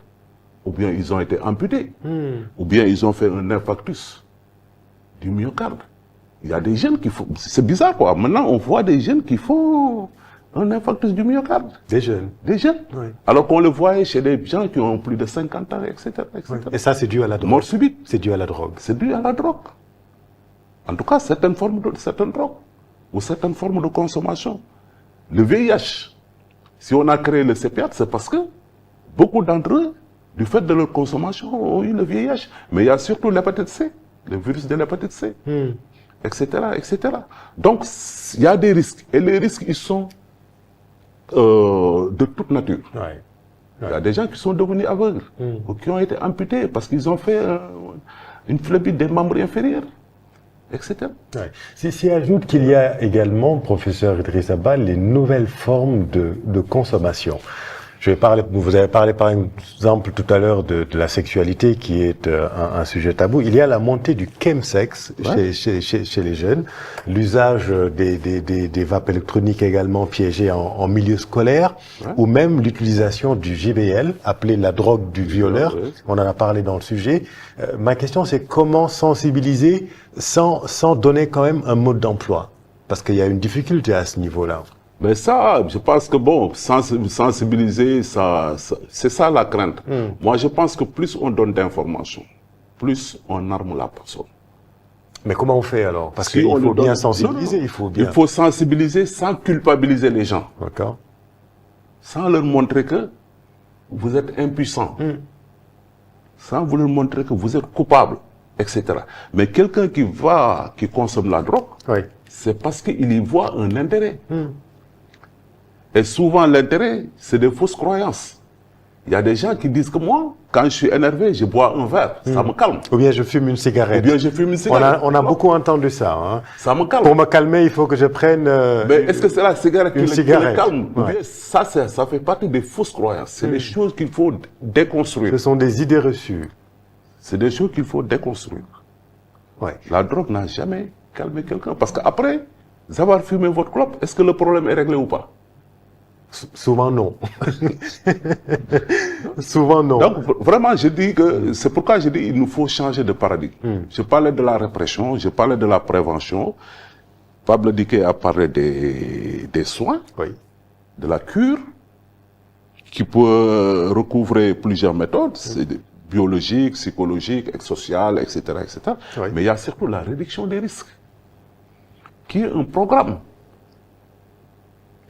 Ou bien ils ont été amputés, ou bien ils ont fait un infarctus du myocarde. Il y a des jeunes qui font... C'est bizarre quoi, maintenant on voit des jeunes qui font un infarctus du myocarde. Des jeunes. Des jeunes. Oui. Alors qu'on le voyait chez des gens qui ont plus de 50 ans, etc. etc. Oui. Et ça c'est dû à la drogue. Mort subite. C'est dû à la drogue. C'est dû à la drogue. En tout cas, certaines drogues, ou certaines formes de consommation. Le VIH, si on a créé le CPAT, c'est parce que beaucoup d'entre eux, du fait de leur consommation, ont eu le VIH. Mais il y a surtout l'hépatite C, le virus de l'hépatite C, etc., etc. Donc, il y a des risques. Et les risques, ils sont de toute nature. Ouais. Il y a des gens qui sont devenus aveugles, ou qui ont été amputés parce qu'ils ont fait une phlébite des membres inférieurs, etc. Ouais. Si ajoute qu'il y a également, professeur Idrissa Ba, les nouvelles formes de consommation. Vous avez parlé par exemple tout à l'heure de la sexualité qui est un sujet tabou. Il y a la montée du chemsex chez les jeunes, l'usage des vapes électroniques également piégées en milieu scolaire, ou même l'utilisation du JBL, appelé la drogue du violeur. On en a parlé dans le sujet. Ma question c'est comment sensibiliser sans donner quand même un mode d'emploi? Parce qu'il y a une difficulté à ce niveau-là. Mais ça, je pense que bon, sensibiliser, c'est ça la crainte. Moi, je pense que plus on donne d'informations, plus on arme la personne. Mais comment on fait alors? Parce Si qu'il on faut lui bien donne- sensibiliser, Non, il faut bien. Il faut sensibiliser sans culpabiliser les gens, D'accord. sans leur montrer que vous êtes impuissant, sans vous leur montrer que vous êtes coupable, etc. Mais quelqu'un qui consomme la drogue, Oui. c'est parce qu'il y voit un intérêt. Et souvent, l'intérêt, c'est des fausses croyances. Il y a des gens qui disent que moi, quand je suis énervé, je bois un verre, ça me calme. Ou bien je fume une Ou cigarette. bien je fume une cigarette. On a beaucoup entendu ça. Hein. Ça me calme. Pour me calmer, il faut que je prenne... Mais est-ce que c'est la cigarette qui une le cigarette. calme? Ou Ouais. bien ça fait partie des fausses croyances. C'est des choses qu'il faut déconstruire. Ce sont des idées reçues. C'est des choses qu'il faut déconstruire. Ouais. La drogue n'a jamais calmé quelqu'un. Parce qu'après avoir fumé votre clope, est-ce que le problème est réglé ou pas? Souvent non. Souvent non. Donc vraiment, je dis que c'est pourquoi je dis qu'il nous faut changer de paradigme. Je parlais de la répression, je parlais de la prévention. Pablo Diké a parlé des soins, Oui. de la cure, qui peut recouvrer plusieurs méthodes, c'est biologique, psychologique, sociale, etc., etc. Oui. Mais il y a surtout la réduction des risques, qui est un programme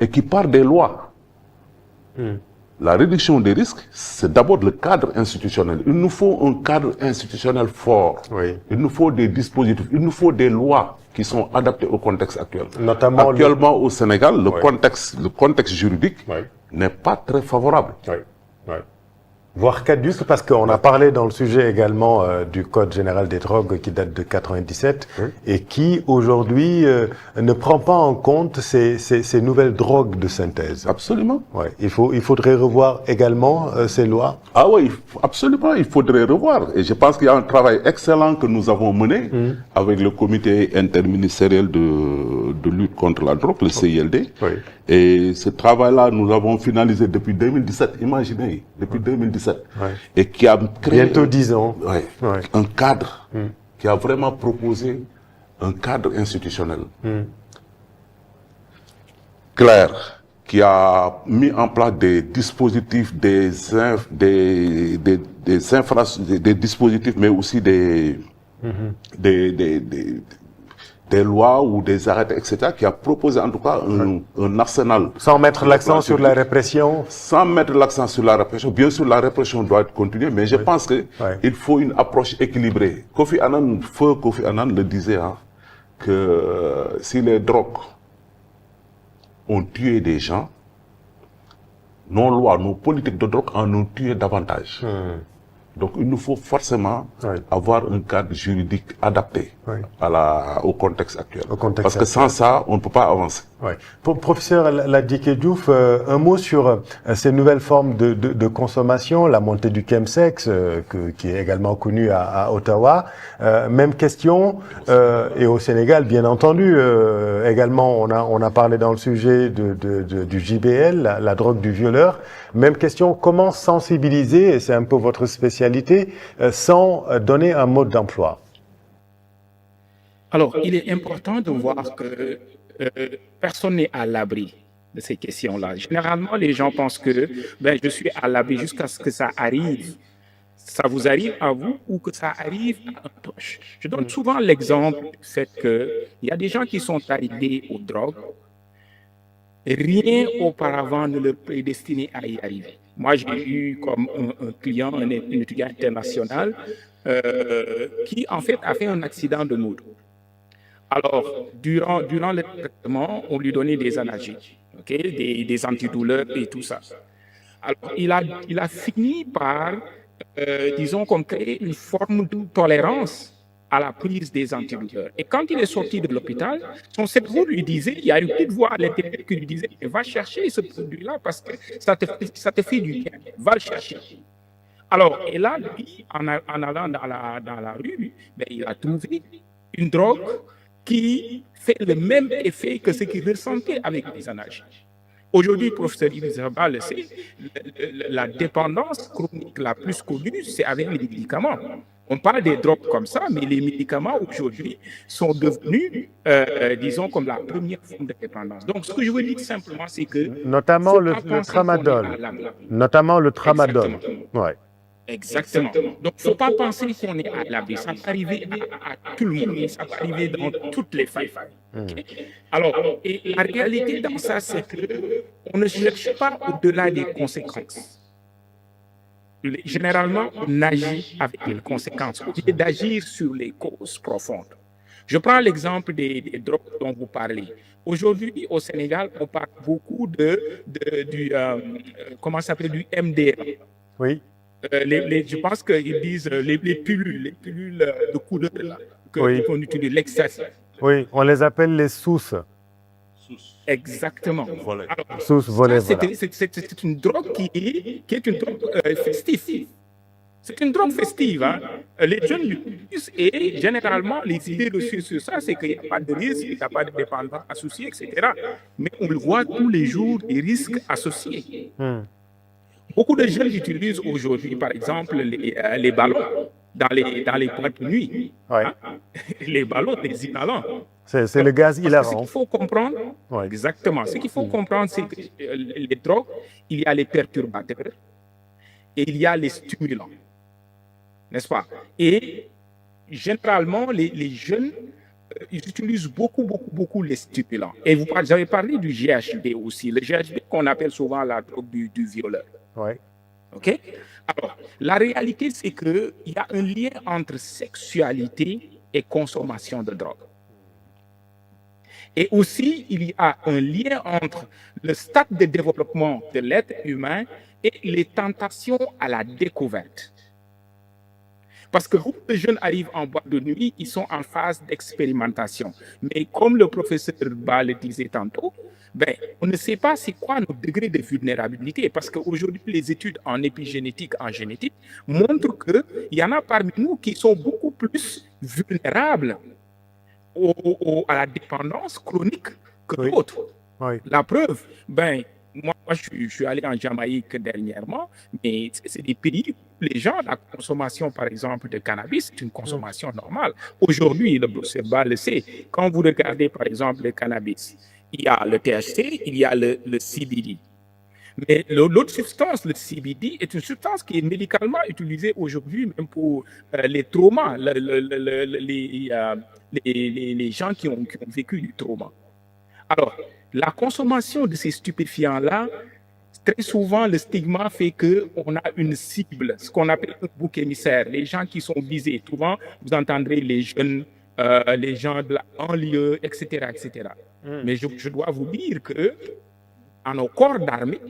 et qui part des lois. La réduction des risques, c'est d'abord le cadre institutionnel. Il nous faut un cadre institutionnel fort. Oui. Il nous faut des dispositifs, il nous faut des lois qui sont adaptées au contexte actuel. Notamment Actuellement au Sénégal, le contexte juridique Oui. n'est pas très favorable. Oui. Oui. Voire caduque, parce qu'on a parlé dans le sujet également du Code général des drogues qui date de 97 et qui aujourd'hui ne prend pas en compte ces nouvelles drogues de synthèse. Absolument. Ouais. Il faudrait revoir également ces lois. Ah oui, absolument, il faudrait revoir. Et je pense qu'il y a un travail excellent que nous avons mené avec le comité interministériel de lutte contre la drogue, le CILD. Oui. Et ce travail-là, nous l'avons finalisé depuis 2017, imaginez, depuis 2017. Ouais. Et qui a créé Bientôt 10 ans. ouais, Ouais. un cadre, qui a vraiment proposé un cadre institutionnel clair, qui a mis en place des dispositifs, des dispositifs, mais aussi des lois ou des arrêtés, etc., qui a proposé en tout cas un arsenal. Sans mettre l'accent sur la répression. Sans mettre l'accent sur la répression. Bien sûr, la répression doit être continuée, mais je pense que il faut une approche équilibrée. Feu Kofi Annan le disait, hein, que si les drogues ont tué des gens, nos lois, nos politiques de drogue en ont tué davantage. Donc il nous faut forcément avoir un cadre juridique adapté au contexte actuel. Parce que sans ça, on ne peut pas avancer. Ouais. Professeur Ladike Diouf, un mot sur ces nouvelles formes de consommation, la montée du chemsex, qui est également connue à Ottawa. Même question, et au Sénégal, bien entendu, également, on a parlé dans le sujet du JBL, la drogue du violeur. Même question, comment sensibiliser, et c'est un peu votre spécialité, sans donner un mode d'emploi? Alors, il est important de voir que personne n'est à l'abri de ces questions-là. Généralement, les gens pensent que je suis à l'abri jusqu'à ce que ça arrive. Ça vous arrive à vous ou que ça arrive à un proche. Je donne souvent l'exemple du fait qu'il y a des gens qui sont arrivés aux drogues. Rien auparavant ne leur prédestinait à y arriver. Moi, j'ai eu comme un client, un étudiant international, qui en fait a fait un accident de moto. Alors, durant le traitement, on lui donnait des analgésiques, des antidouleurs et tout ça. Alors, il a fini par, disons, comme créer une forme de tolérance à la prise des antidouleurs. Et quand il est sorti de l'hôpital, son cerveau lui disait, il y a une petite voix à l'intérieur qui lui disait, va chercher ce produit-là parce que ça te fait du bien, va le chercher. Alors, et là, lui, en allant dans la rue, il a trouvé une drogue qui fait le même effet que ce qu'il ressentait avec les analgésiques. Aujourd'hui, professeur Ibizaba le sait, la dépendance chronique la plus connue, c'est avec les médicaments. On parle des drogues comme ça, mais les médicaments aujourd'hui sont devenus, disons, comme la première forme de dépendance. Donc, ce que je veux dire simplement, c'est que... Notamment le tramadol. Notamment le tramadol. Ouais. Exactement. Donc, il ne faut pas penser qu'on est à l'abri. Ça peut arriver à tout le monde. Ça peut arriver dans toutes les familles. Okay? Alors, et la réalité dans ça, c'est qu'on ne cherche pas au-delà des conséquences. Généralement, on agit avec les conséquences, au lieu d'agir sur les causes profondes. Je prends l'exemple des drogues dont vous parlez. Aujourd'hui, au Sénégal, on parle beaucoup du MDMA. Oui. Je pense qu'ils disent les pilules de couleur qu'on utilise, l'ecstasy. Oui, on les appelle les sous. Exactement. Sous volets, voilà. C'est une drogue qui est une drogue festive. C'est une drogue festive. Hein. Les jeunes l'utilisent et généralement, les idées reçues sur ça, c'est qu'il n'y a pas de risque, il n'y a pas de dépendance associée, etc. Mais on le voit tous les jours, les risques associés. Beaucoup de jeunes utilisent aujourd'hui, par exemple, les ballons dans les boîtes de nuit. Ouais. Hein? Les ballons, les inhalants. C'est le gaz hilarant. Ce qu'il faut comprendre, exactement, ce qu'il faut comprendre, c'est que les drogues, il y a les perturbateurs et il y a les stimulants. N'est-ce pas? Et généralement, les jeunes, ils utilisent beaucoup les stimulants. Et vous avez parlé du GHB aussi, le GHB qu'on appelle souvent la drogue du violeur. Oui. OK? Alors, la réalité, c'est qu'il y a un lien entre sexualité et consommation de drogue. Et aussi, il y a un lien entre le stade de développement de l'être humain et les tentations à la découverte. Parce que beaucoup de jeunes arrivent en boîte de nuit, ils sont en phase d'expérimentation. Mais comme le professeur Ba le disait tantôt, on ne sait pas c'est quoi nos degrés de vulnérabilité. Parce qu'aujourd'hui, les études en épigénétique, en génétique, montrent qu'il y en a parmi nous qui sont beaucoup plus vulnérables à la dépendance chronique que d'autres. Oui. La preuve, moi je suis allé en Jamaïque dernièrement, mais c'est des pays où les gens, la consommation par exemple de cannabis, c'est une consommation normale. Aujourd'hui, le professeur Ba le sait, quand vous regardez par exemple le cannabis, il y a le THC, il y a le CBD. Mais l'autre substance, le CBD, est une substance qui est médicalement utilisée aujourd'hui même pour les traumas, les gens qui ont vécu du trauma. Alors, la consommation de ces stupéfiants-là, très souvent, le stigma fait qu'on a une cible, ce qu'on appelle un bouc émissaire. Les gens qui sont visés, souvent, vous entendrez les jeunes, les gens de la banlieue, etc., etc. Mais je dois vous dire que dans nos corps d'armée,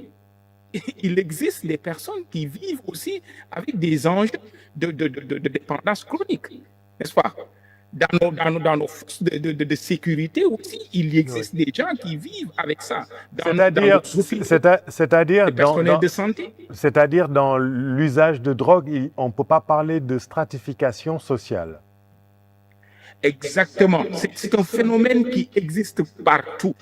il existe des personnes qui vivent aussi avec des enjeux de dépendance chronique, n'est-ce pas? Dans nos forces de sécurité aussi, il existe des gens qui vivent avec ça. C'est-à-dire personnel de santé. C'est-à-dire dans l'usage de drogue, on ne peut pas parler de stratification sociale. Exactement. C'est un phénomène qui existe partout.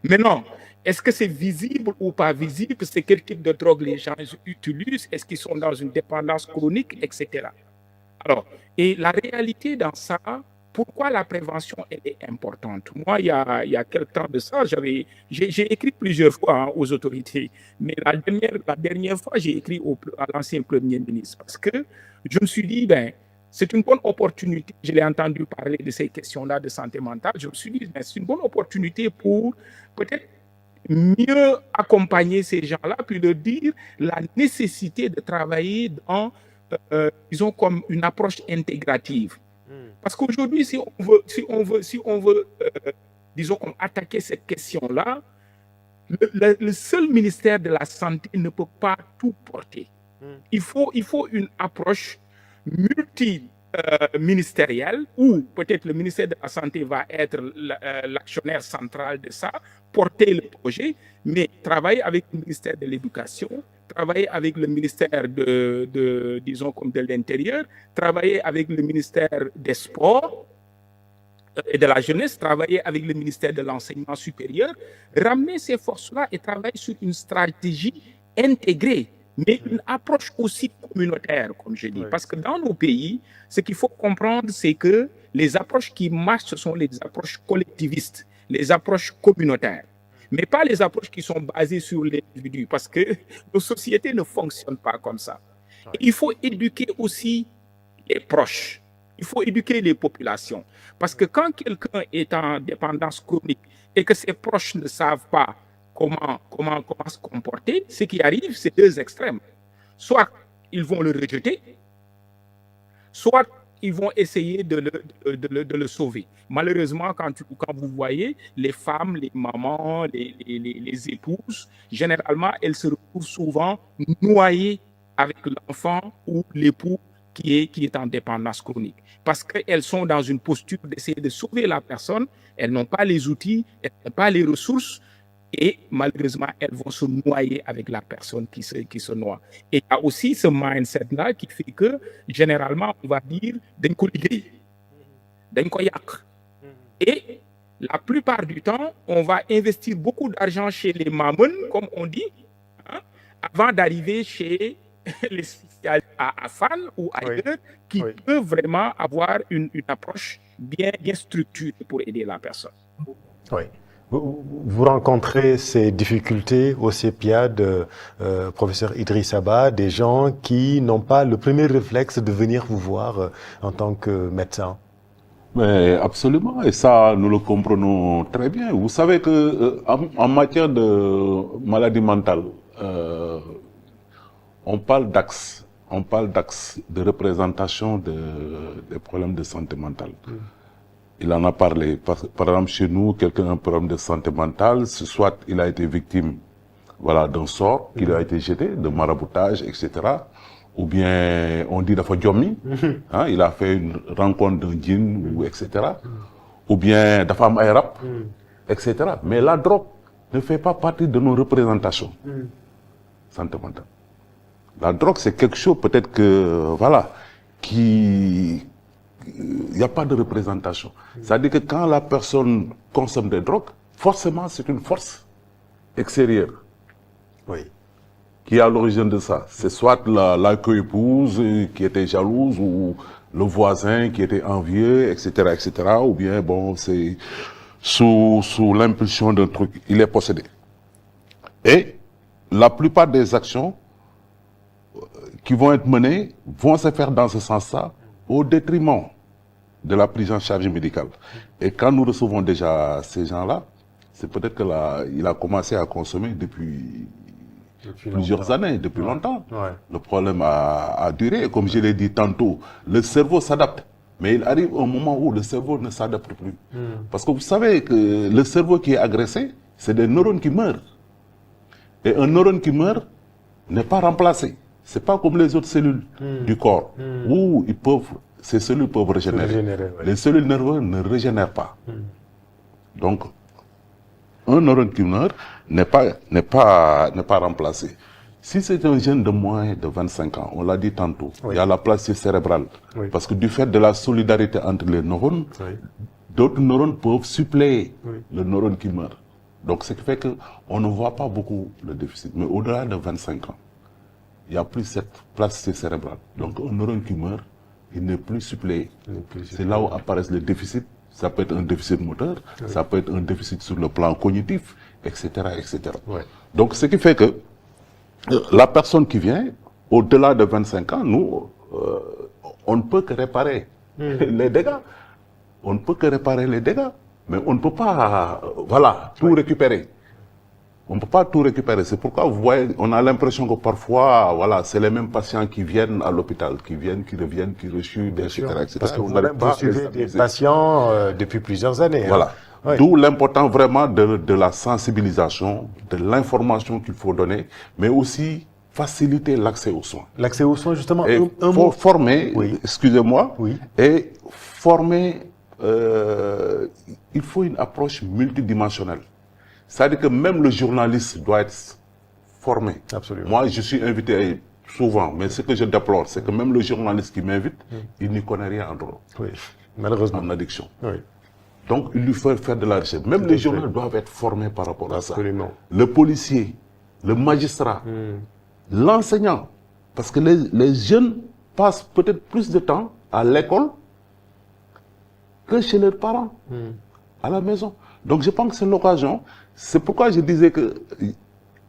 Maintenant, est-ce que c'est visible ou pas visible? C'est quel type de drogue les gens utilisent? Est-ce qu'ils sont dans une dépendance chronique, etc. Alors, et la réalité dans ça, pourquoi la prévention est importante? Moi, il y a quelques temps de ça, j'ai écrit plusieurs fois aux autorités, mais la dernière fois, j'ai écrit à l'ancien Premier ministre parce que je me suis dit, c'est une bonne opportunité. Je l'ai entendu parler de ces questions-là de santé mentale. Je me suis dit, c'est une bonne opportunité pour peut-être mieux accompagner ces gens-là, puis leur dire la nécessité de travailler dans, disons, comme une approche intégrative. Parce qu'aujourd'hui, si on veut disons, attaquer cette question-là, le seul ministère de la Santé ne peut pas tout porter. Il faut une approche multi-ministérielle où peut-être le ministère de la Santé va être l'actionnaire central de ça, porter le projet, mais travailler avec le ministère de l'Éducation, travailler avec le ministère disons, comme de l'Intérieur, travailler avec le ministère des Sports et de la Jeunesse, travailler avec le ministère de l'Enseignement supérieur, ramener ces forces-là et travailler sur une stratégie intégrée mais une approche aussi communautaire, comme je dis. Parce que dans nos pays, ce qu'il faut comprendre, c'est que les approches qui marchent, ce sont les approches collectivistes, les approches communautaires, mais pas les approches qui sont basées sur l'individu, parce que nos sociétés ne fonctionnent pas comme ça. Et il faut éduquer aussi les proches. Il faut éduquer les populations. Parce que quand quelqu'un est en dépendance chronique et que ses proches ne savent pas comment se comporter, ce qui arrive, c'est deux extrêmes. Soit ils vont le rejeter, soit ils vont essayer de le sauver. Malheureusement, quand vous voyez les femmes, les mamans, les épouses, généralement, elles se retrouvent souvent noyées avec l'enfant ou l'époux qui est en dépendance chronique. Parce qu'elles sont dans une posture d'essayer de sauver la personne, elles n'ont pas les outils, elles n'ont pas les ressources, et malheureusement, elles vont se noyer avec la personne qui se noie. Et il y a aussi ce mindset-là qui fait que, généralement, on va dire d'un ko liggéey, dañ ko yàq. Et la plupart du temps, on va investir beaucoup d'argent chez les mamans, comme on dit, hein, avant d'arriver chez les spécialistes à Fann ou ailleurs, qui peuvent vraiment avoir une approche bien structurée pour aider la personne. Oui. Vous rencontrez ces difficultés au CEPIAD, professeur Idriss Abba, des gens qui n'ont pas le premier réflexe de venir vous voir en tant que médecin? Mais absolument, et ça, nous le comprenons très bien. Vous savez que en matière de maladie mentale, on parle d'axe, de représentation des problèmes de santé mentale. Il en a parlé. Par exemple, chez nous, quelqu'un a un problème de santé mentale, soit il a été victime, voilà, d'un sort qui lui a été jeté, de maraboutage, etc. Ou bien on dit dafa jommi, hein, il a fait une rencontre d'un djinn, etc. Ou bien dafa am ay rab, etc. Mais la drogue ne fait pas partie de nos représentations santé mentale. La drogue, c'est quelque chose peut-être que, voilà, il n'y a pas de représentation. C'est-à-dire que quand la personne consomme des drogues, forcément, c'est une force extérieure. Oui. Qui est à l'origine de ça. C'est soit la co-épouse qui était jalouse, ou le voisin qui était envieux, etc., etc. Ou bien, bon, c'est sous l'impulsion d'un truc, il est possédé. Et la plupart des actions qui vont être menées vont se faire dans ce sens-là, au détriment de la prise en charge médicale. Et quand nous recevons déjà ces gens-là, c'est peut-être qu'il a commencé à consommer depuis plusieurs années, depuis longtemps. Ouais. Le problème a duré. Comme je l'ai dit tantôt, le cerveau s'adapte. Mais il arrive un moment où le cerveau ne s'adapte plus. Parce que vous savez que le cerveau qui est agressé, c'est des neurones qui meurent. Et un neurone qui meurt n'est pas remplacé. C'est pas comme les autres cellules du corps, où ces cellules peuvent régénérer. Ouais. Les cellules nerveuses ne régénèrent pas. Donc, un neurone qui meurt n'est pas remplacé. Si c'est un jeune de moins de 25 ans, on l'a dit tantôt, il y a la plasticité cérébrale. Oui. Parce que du fait de la solidarité entre les neurones, d'autres neurones peuvent suppléer le neurone qui meurt. Donc, ce qui fait qu'on ne voit pas beaucoup le déficit. Mais au-delà de 25 ans, il n'y a plus cette plasticité cérébrale. Donc, un neurone qui meurt, il n'est plus suppléé. C'est là où apparaissent les déficits. Ça peut être un déficit moteur, ça peut être un déficit sur le plan cognitif, etc., etc. Ouais. Donc, ce qui fait que la personne qui vient, au-delà de 25 ans, nous, on ne peut que réparer les dégâts. On ne peut que réparer les dégâts. Mais on ne peut pas, tout récupérer. On ne peut pas tout récupérer. C'est pourquoi, vous voyez, on a l'impression que parfois, c'est les mêmes patients qui viennent à l'hôpital, qui reviennent, qui rechutent, etc., etc. Parce que vous suivez des patients depuis plusieurs années. Voilà. Hein. D'où l'important vraiment de la sensibilisation, de l'information qu'il faut donner, mais aussi faciliter l'accès aux soins. L'accès aux soins, justement, Et former, excusez-moi, et former, il faut une approche multidimensionnelle. C'est-à-dire que même le journaliste doit être formé. Absolument. Moi, je suis invité souvent, mais ce que je déplore, c'est que même le journaliste qui m'invite, il n'y connaît rien en droit. Oui, malheureusement. En addiction. Oui. Donc, il lui faut faire de la recherche. Même les journalistes doivent être formés par rapport à ça. Absolument. Le policier, le magistrat, l'enseignant. Parce que les jeunes passent peut-être plus de temps à l'école que chez leurs parents, à la maison. Donc je pense que c'est l'occasion. C'est pourquoi je disais que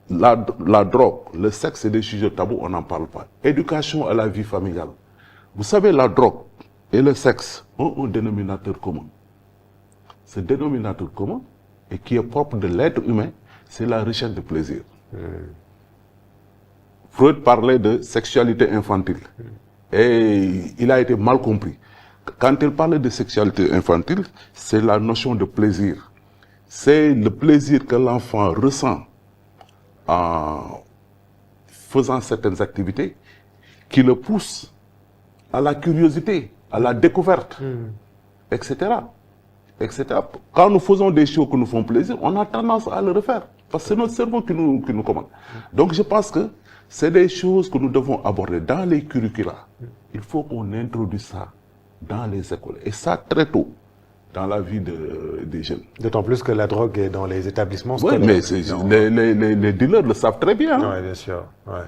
la drogue, le sexe, c'est des sujets tabous, on n'en parle pas. Éducation à la vie familiale. Vous savez, la drogue et le sexe ont un dénominateur commun. Ce dénominateur commun, et qui est propre de l'être humain, c'est la recherche de plaisir. Freud parlait de sexualité infantile. Et il a été mal compris. Quand il parlait de sexualité infantile, c'est la notion de plaisir. C'est le plaisir que l'enfant ressent en faisant certaines activités qui le poussent à la curiosité, à la découverte, etc., etc. Quand nous faisons des choses qui nous font plaisir, on a tendance à le refaire. Parce que c'est notre cerveau qui nous commande. Donc je pense que c'est des choses que nous devons aborder dans les curricula. Il faut qu'on introduise ça dans les écoles. Et ça très tôt dans la vie des jeunes. D'autant plus que la drogue est dans les établissements Oui, scolaires. mais les dealers le savent très bien. Oui, bien sûr. Ouais.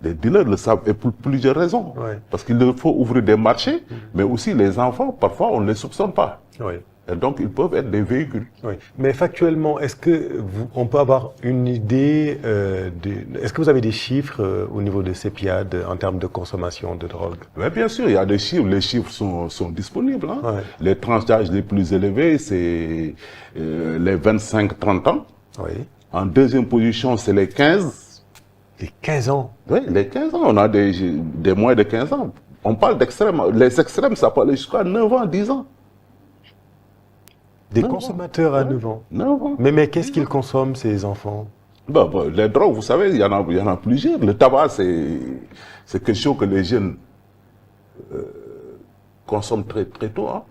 Les dealers le savent et pour plusieurs raisons. Ouais. Parce qu'il faut ouvrir des marchés, mais aussi les enfants, parfois on ne les soupçonne pas. Oui. Et donc ils peuvent être des véhicules. Oui. Mais factuellement, est-ce que on peut avoir une idée est-ce que vous avez des chiffres au niveau de CEPIAD en termes de consommation de drogue? Mais bien sûr, il y a des chiffres. Les chiffres sont disponibles. Hein. Ouais. Les tranches d'âge les plus élevées, c'est les 25-30 ans. Oui. En deuxième position, c'est les 15. Les 15 ans. Oui, les 15 ans. On a des moins de 15 ans. On parle d'extrêmes. Les extrêmes, ça peut aller jusqu'à 9 ans, 10 ans. Des consommateurs à 9 ans. 9 ans. Mais qu'est-ce qu'ils consomment, ces enfants? Les drogues, vous savez, il y en a plusieurs. Le tabac, c'est quelque chose que les jeunes consomment très, très tôt. Hein.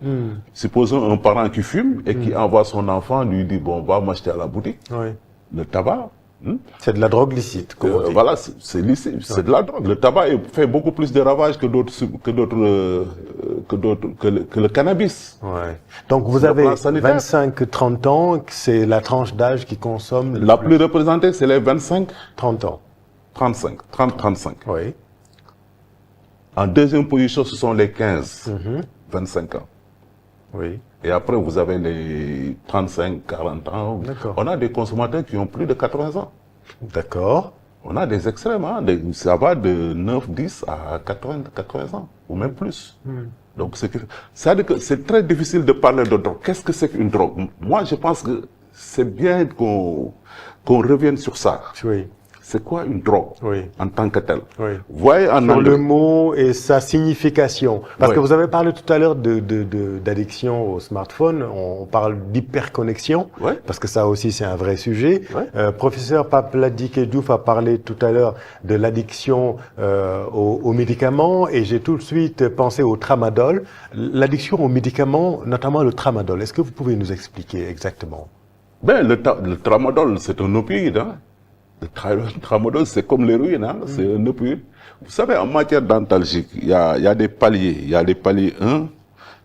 Supposons un parent qui fume et qui envoie son enfant, lui dit, bon, va m'acheter à la boutique. Oui. Le tabac. C'est de la drogue licite, comme on dit. Voilà, c'est licite, c'est de la drogue. Le tabac fait beaucoup plus de ravages que le cannabis. Ouais. Donc vous Sur le avez plan sanitaire. 25-30 ans, c'est la tranche d'âge qui consomme La plus représentée, c'est les 25, 30 ans. 35, 30-35. Oui. En deuxième position, ce sont les 15, 25 ans. Oui. Et après, vous avez les 35, 40 ans. D'accord. On a des consommateurs qui ont plus de 80 ans. D'accord. On a des extrêmes, hein, ça va de 9, 10 à 80 ans, ou même plus. Donc, c'est-à-dire que c'est très difficile de parler de drogue. Qu'est-ce que c'est qu'une drogue? Moi, je pense que c'est bien qu'on revienne sur ça. Oui. C'est quoi une drogue Oui. en tant que telle? Oui. Voyez en Sur anglais. le mot et sa signification. Parce Oui. que vous avez parlé tout à l'heure d'addiction au smartphone. On parle d'hyperconnexion. Oui. Parce que ça aussi, c'est un vrai sujet. Oui. Professeur Pape-Ladike Diouf a parlé tout à l'heure de l'addiction aux médicaments. Et j'ai tout de suite pensé au tramadol. L'addiction aux médicaments, notamment le tramadol. Est-ce que vous pouvez nous expliquer exactement? Ben, le tramadol, c'est un opioïde. Hein. Le tramadol, c'est comme l'héroïne, hein. C'est un opioïde. Vous savez, en matière dentalgique, il y a des paliers. Il y a les paliers 1,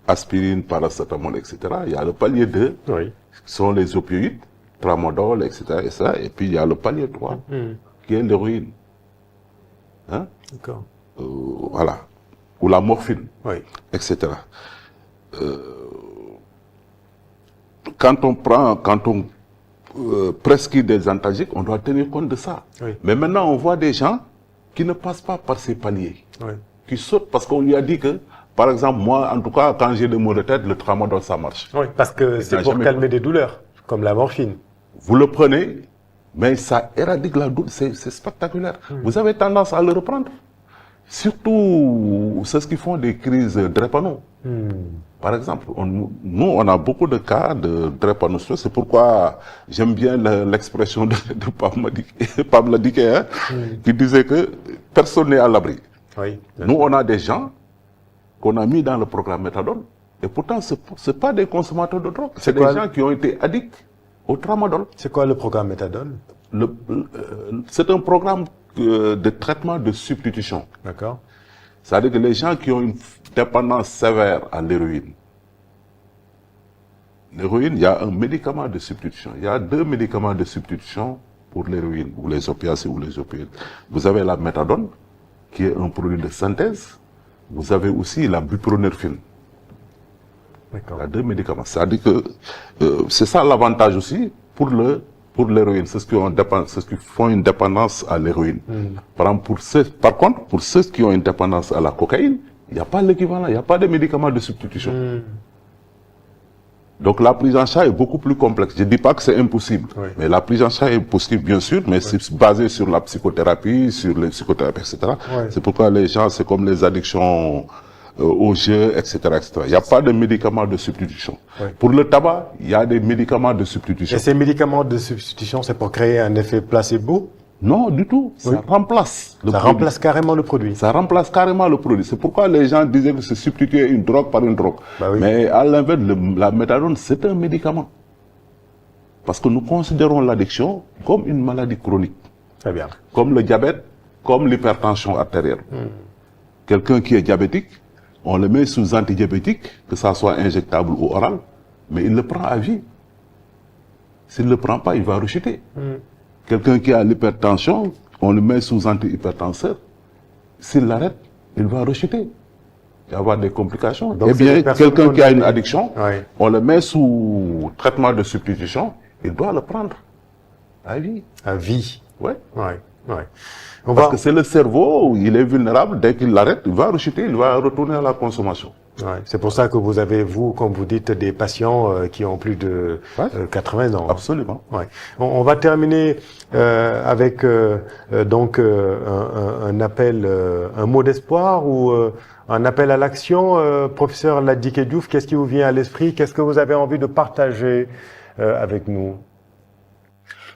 aspirine, paracétamol, etc. Il y a le palier 2, Oui. qui sont les opioïdes, tramadol, etc. Et puis il y a le palier 3, qui est l'héroïne. Hein? D'accord. Voilà. Ou la morphine, Oui. etc. Quand on prescrit des antalgiques, on doit tenir compte de ça. Oui. Mais maintenant, on voit des gens qui ne passent pas par ces paliers, Oui. qui sautent parce qu'on lui a dit que, par exemple, moi, en tout cas, quand j'ai des maux de tête, le tramadol, ça marche. Oui. Parce que c'est n'a pour jamais calmer des douleurs, comme la morphine. Vous le prenez, mais ça éradique la douleur, c'est spectaculaire. Vous avez tendance à le reprendre. Surtout ceux qui font des crises drépano. Par exemple, nous, on a beaucoup de cas de drépanocytose. C'est pourquoi j'aime bien l'expression de Pablo Dique, hein, qui disait que personne n'est à l'abri. Oui. Nous, on a des gens qu'on a mis dans le programme méthadone, et pourtant, ce n'est pas des consommateurs de drogue. C'est des quoi gens qui ont été addicts au tramadol. C'est quoi le programme méthadone? C'est un programme de traitement de substitution. D'accord. C'est-à-dire que les gens qui ont une dépendance sévère à l'héroïne, il y a un médicament de substitution. Il y a 2 médicaments de substitution pour l'héroïne, ou les opiacés, ou les opioïdes. Vous avez la méthadone, qui est un produit de synthèse. Vous avez aussi la buprenorphine. Il y a deux médicaments. C'est-à-dire que c'est ça l'avantage aussi pour l'héroïne. C'est ceux qui font une dépendance à l'héroïne. Par contre, pour ceux qui ont une dépendance à la cocaïne, il n'y a pas l'équivalent, il n'y a pas de médicaments de substitution. Donc la prise en charge est beaucoup plus complexe. Je ne dis pas que c'est impossible, mais la prise en charge est possible bien sûr, mais c'est basé sur la psychothérapie, sur les psychothérapies, etc. C'est pourquoi les gens, c'est comme les addictions au jeu, etc., etc. Il n'y a pas de médicaments de substitution. Pour le tabac, il y a des médicaments de substitution. Et ces médicaments de substitution, c'est pour créer un effet placebo? Non, du tout. Ça remplace le produit. Remplace carrément le produit. Ça remplace carrément le produit. C'est pourquoi les gens disaient que c'est substituer une drogue par une drogue. Mais à l'inverse, la méthadone, c'est un médicament. Parce que nous considérons l'addiction comme une maladie chronique. Très bien. Comme le diabète, comme l'hypertension artérielle. Quelqu'un qui est diabétique, on le met sous antidiabétique, que ça soit injectable ou oral, mais il le prend à vie. S'il ne le prend pas, il va rechuter. Quelqu'un qui a l'hypertension, on le met sous antihypertenseur. S'il l'arrête, il va rechuter. Il va avoir des complications. Donc, eh bien, quelqu'un qui a une addiction, on le met sous traitement de substitution, il doit le prendre à vie. À vie. Parce que c'est le cerveau, il est vulnérable. Dès qu'il l'arrête, il va rechuter, il va retourner à la consommation. C'est pour ça que vous avez, comme vous dites, des patients qui ont plus de 80 ans. Absolument. On va terminer avec donc un appel, un mot d'espoir ou un appel à l'action. Professeur Ladike Diouf, qu'est-ce qui vous vient à l'esprit? Qu'est-ce que vous avez envie de partager avec nous?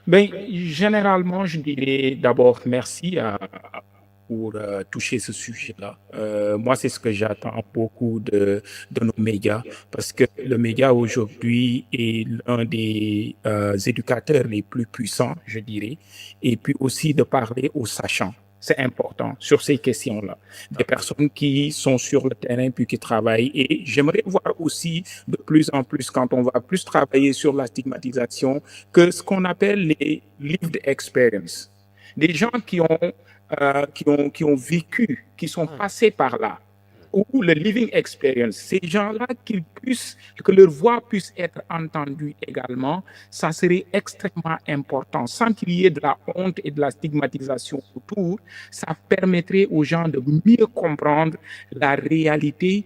Généralement, je dirais d'abord merci pour toucher ce sujet-là. Moi, c'est ce que j'attends beaucoup de nos médias, parce que le média aujourd'hui est l'un des éducateurs les plus puissants, je dirais, et puis aussi de parler aux sachants. C'est important sur ces questions-là. Des personnes qui sont sur le terrain puis qui travaillent. Et j'aimerais voir aussi de plus en plus, quand on va plus travailler sur la stigmatisation, que ce qu'on appelle les lived experience. Des gens qui ont vécu, qui sont passés par là, ou le living experience, ces gens-là, que leur voix puisse être entendue également, ça serait extrêmement important. Sans qu'il y ait de la honte et de la stigmatisation autour, ça permettrait aux gens de mieux comprendre la réalité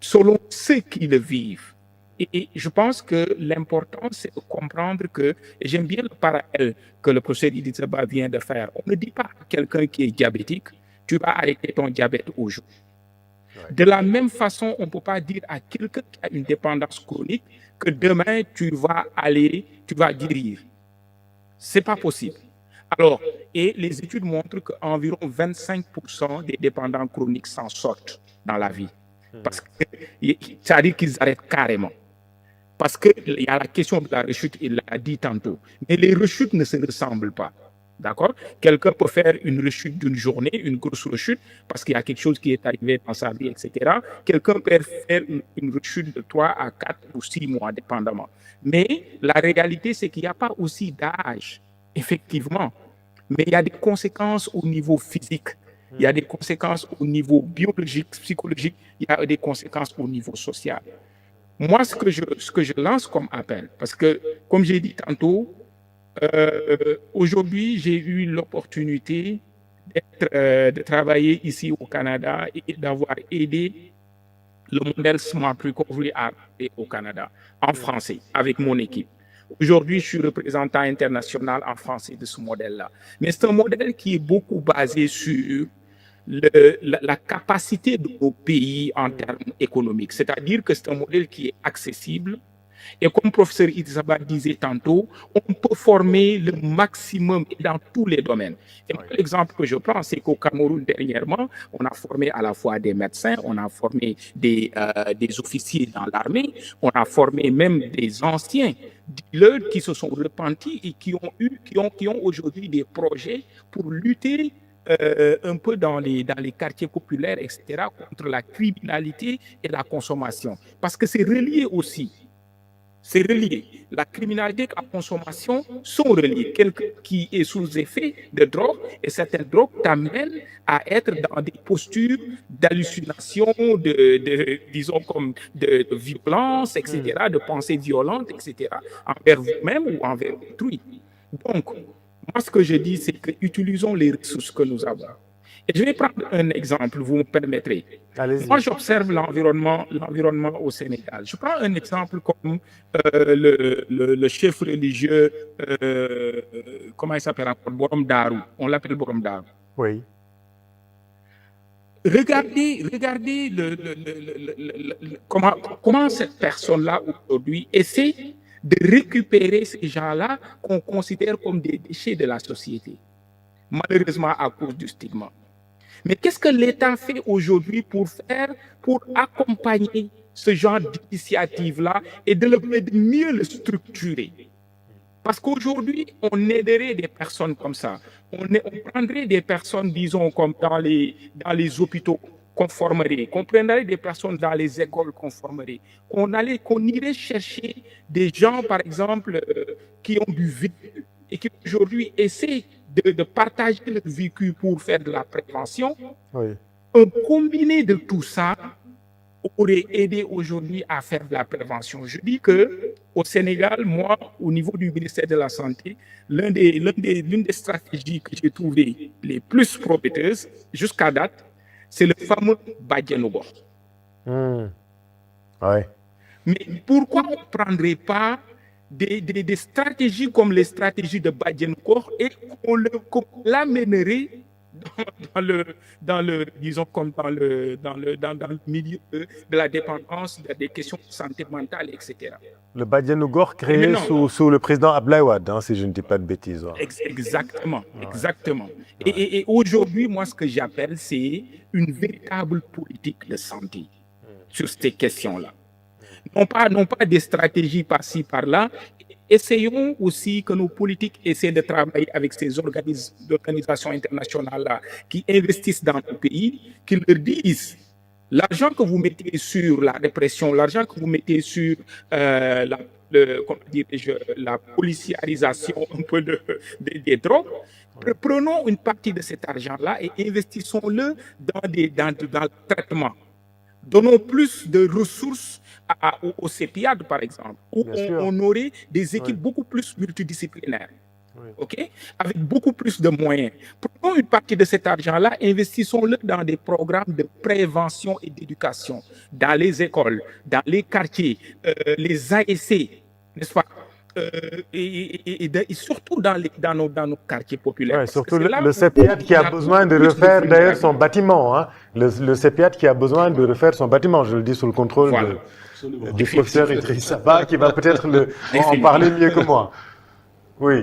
selon ceux qui le vivent. Et je pense que l'important, c'est de comprendre que, et j'aime bien le parallèle que le professeur Idrissa Ba vient de faire, on ne dit pas à quelqu'un qui est diabétique, tu vas arrêter ton diabète aujourd'hui. De la même façon, on ne peut pas dire à quelqu'un qui a une dépendance chronique que demain, tu vas guérir. Ce n'est pas possible. Alors, et les études montrent qu'environ 25% des dépendants chroniques s'en sortent dans la vie. Parce que ça veut dire qu'ils arrêtent carrément. Parce qu'il y a la question de la rechute, il l'a dit tantôt. Mais les rechutes ne se ressemblent pas. D'accord? Quelqu'un peut faire une rechute d'une journée, une grosse rechute, parce qu'il y a quelque chose qui est arrivé dans sa vie, etc. Quelqu'un peut faire une rechute de 3 à 4 ou 6 mois, dépendamment. Mais la réalité, c'est qu'il n'y a pas aussi d'âge, effectivement. Mais il y a des conséquences au niveau physique. Il y a des conséquences au niveau biologique, psychologique. Il y a des conséquences au niveau social. Moi, ce que je lance comme appel, parce que, comme j'ai dit tantôt, aujourd'hui, j'ai eu l'opportunité de travailler ici au Canada et d'avoir aidé le modèle Smart Recovery au Canada, en français, avec mon équipe. Aujourd'hui, je suis représentant international en français de ce modèle-là. Mais c'est un modèle qui est beaucoup basé sur la capacité de nos pays en termes économiques. C'est-à-dire que c'est un modèle qui est accessible. Et comme le professeur Idrissa Ba disait tantôt, on peut former le maximum dans tous les domaines. Et l'exemple que je prends, c'est qu'au Cameroun, dernièrement, on a formé à la fois des médecins, on a formé des officiers dans l'armée, on a formé même des anciens dealers qui se sont repentis et qui ont aujourd'hui des projets pour lutter un peu dans les quartiers populaires, etc., contre la criminalité et la consommation. Parce que c'est relié aussi. c'est relié. La criminalité à consommation sont reliées. Quelqu'un qui est sous effet de drogue et certaines drogues t'amènent à être dans des postures d'hallucination, disons comme de violence, etc., de pensées violentes, etc., envers vous-même ou envers autrui. Donc, moi, ce que je dis, c'est que utilisons les ressources que nous avons. Et je vais prendre un exemple, vous me permettrez. Allez-y. Moi, j'observe l'environnement au Sénégal. Je prends un exemple comme le chef religieux, comment il s'appelle encore, Borom Darou. On l'appelle Borom Darou. Oui. Regardez comment cette personne-là aujourd'hui essaie de récupérer ces gens-là qu'on considère comme des déchets de la société, malheureusement à cause du stigma. Mais qu'est-ce que l'État fait aujourd'hui pour accompagner ce genre d'initiative-là et de mieux le structurer? Parce qu'aujourd'hui, on aiderait des personnes comme ça. On prendrait des personnes, disons, comme dans les hôpitaux conformeries, qu'on prendrait des personnes dans les écoles conformeries, qu'on irait chercher des gens, par exemple, qui ont du vécu et qui aujourd'hui essaient de partager leur vécu pour faire de la prévention. Oui. Un combiné de tout ça aurait aidé aujourd'hui à faire de la prévention. Je dis que au Sénégal, moi, au niveau du ministère de la Santé, l'une des stratégies que j'ai trouvées les plus prometteuses jusqu'à date, c'est le fameux Badianogo. Ouais. Mais pourquoi on ne prendrait pas des stratégies comme les stratégies de Badianogo et qu'on l'amènerait dans le milieu de la dépendance, des questions de santé mentale, etc. Le Badianougor créé sous le président Abdoulaye Wade, hein, si je ne dis pas de bêtises. Ouais. Exactement, exactement. Ouais. Et aujourd'hui, moi, ce que j'appelle, c'est une véritable politique de santé sur ces questions-là. Non pas des stratégies par-ci, par-là. Essayons aussi que nos politiques essaient de travailler avec ces organisations internationales-là qui investissent dans nos pays, qui leur disent l'argent que vous mettez sur la répression, l'argent que vous mettez sur la policiarisation un peu des drogues, prenons une partie de cet argent-là et investissons-le dans le traitement. Donnons plus de ressources au CEPIAD, par exemple, où on aurait des équipes beaucoup plus multidisciplinaires, okay? Avec beaucoup plus de moyens. Prenons une partie de cet argent-là, investissons-le dans des programmes de prévention et d'éducation, dans les écoles, dans les quartiers, les ASC, n'est-ce pas? Et surtout dans nos quartiers populaires. Ouais, surtout le CEPIAD qui a besoin de refaire d'ailleurs son bâtiment. Hein. Le CEPIAD qui a besoin de refaire son bâtiment, je le dis sous le contrôle du professeur Idrissa Ba, qui va peut-être en parler mieux que moi. Oui.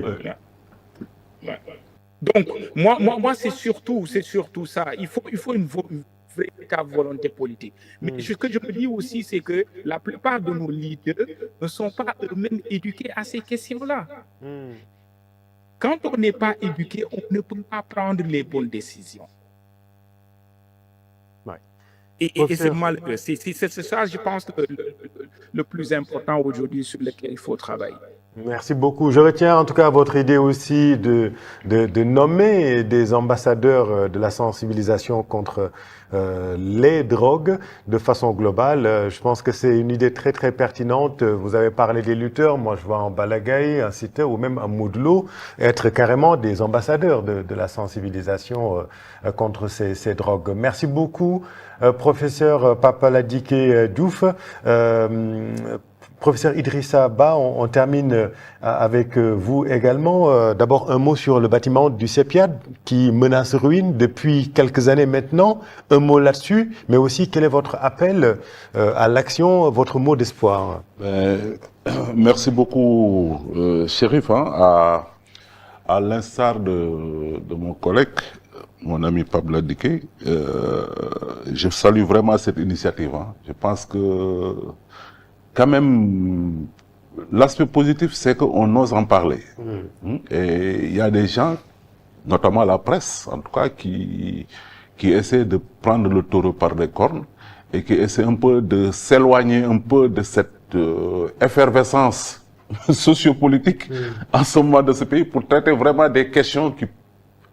Donc, moi c'est surtout ça. Il faut une véritable volonté politique. Mais ce que je me dis aussi, c'est que la plupart de nos leaders ne sont pas eux-mêmes éduqués à ces questions-là. Quand on n'est pas éduqué, on ne peut pas prendre les bonnes décisions. Ouais. Et c'est malheureux. C'est ça, je pense, le plus important aujourd'hui sur lequel il faut travailler. Merci beaucoup. Je retiens en tout cas votre idée aussi de nommer des ambassadeurs de la sensibilisation contre les drogues de façon globale. Je pense que c'est une idée très très pertinente. Vous avez parlé des lutteurs, moi je vois en Balagaï, un Cité ou même en Moudlo être carrément des ambassadeurs de la sensibilisation contre ces drogues. Merci beaucoup, professeur Papaladike Diouf. Professeur Idrissa Ba, on termine avec vous également. D'abord, un mot sur le bâtiment du CEPIAD qui menace ruine depuis quelques années maintenant. Un mot là-dessus, mais aussi quel est votre appel à l'action, votre mot d'espoir? Merci beaucoup, Chérif. À l'instar de mon collègue, mon ami Pablo Diké, je salue vraiment cette initiative. Je pense que quand même, l'aspect positif, c'est qu'on ose en parler. Et il y a des gens, notamment la presse, en tout cas, qui essaient de prendre le taureau par les cornes et qui essaient un peu de s'éloigner un peu de cette d'effervescence sociopolitique en ce moment de ce pays pour traiter vraiment des questions qui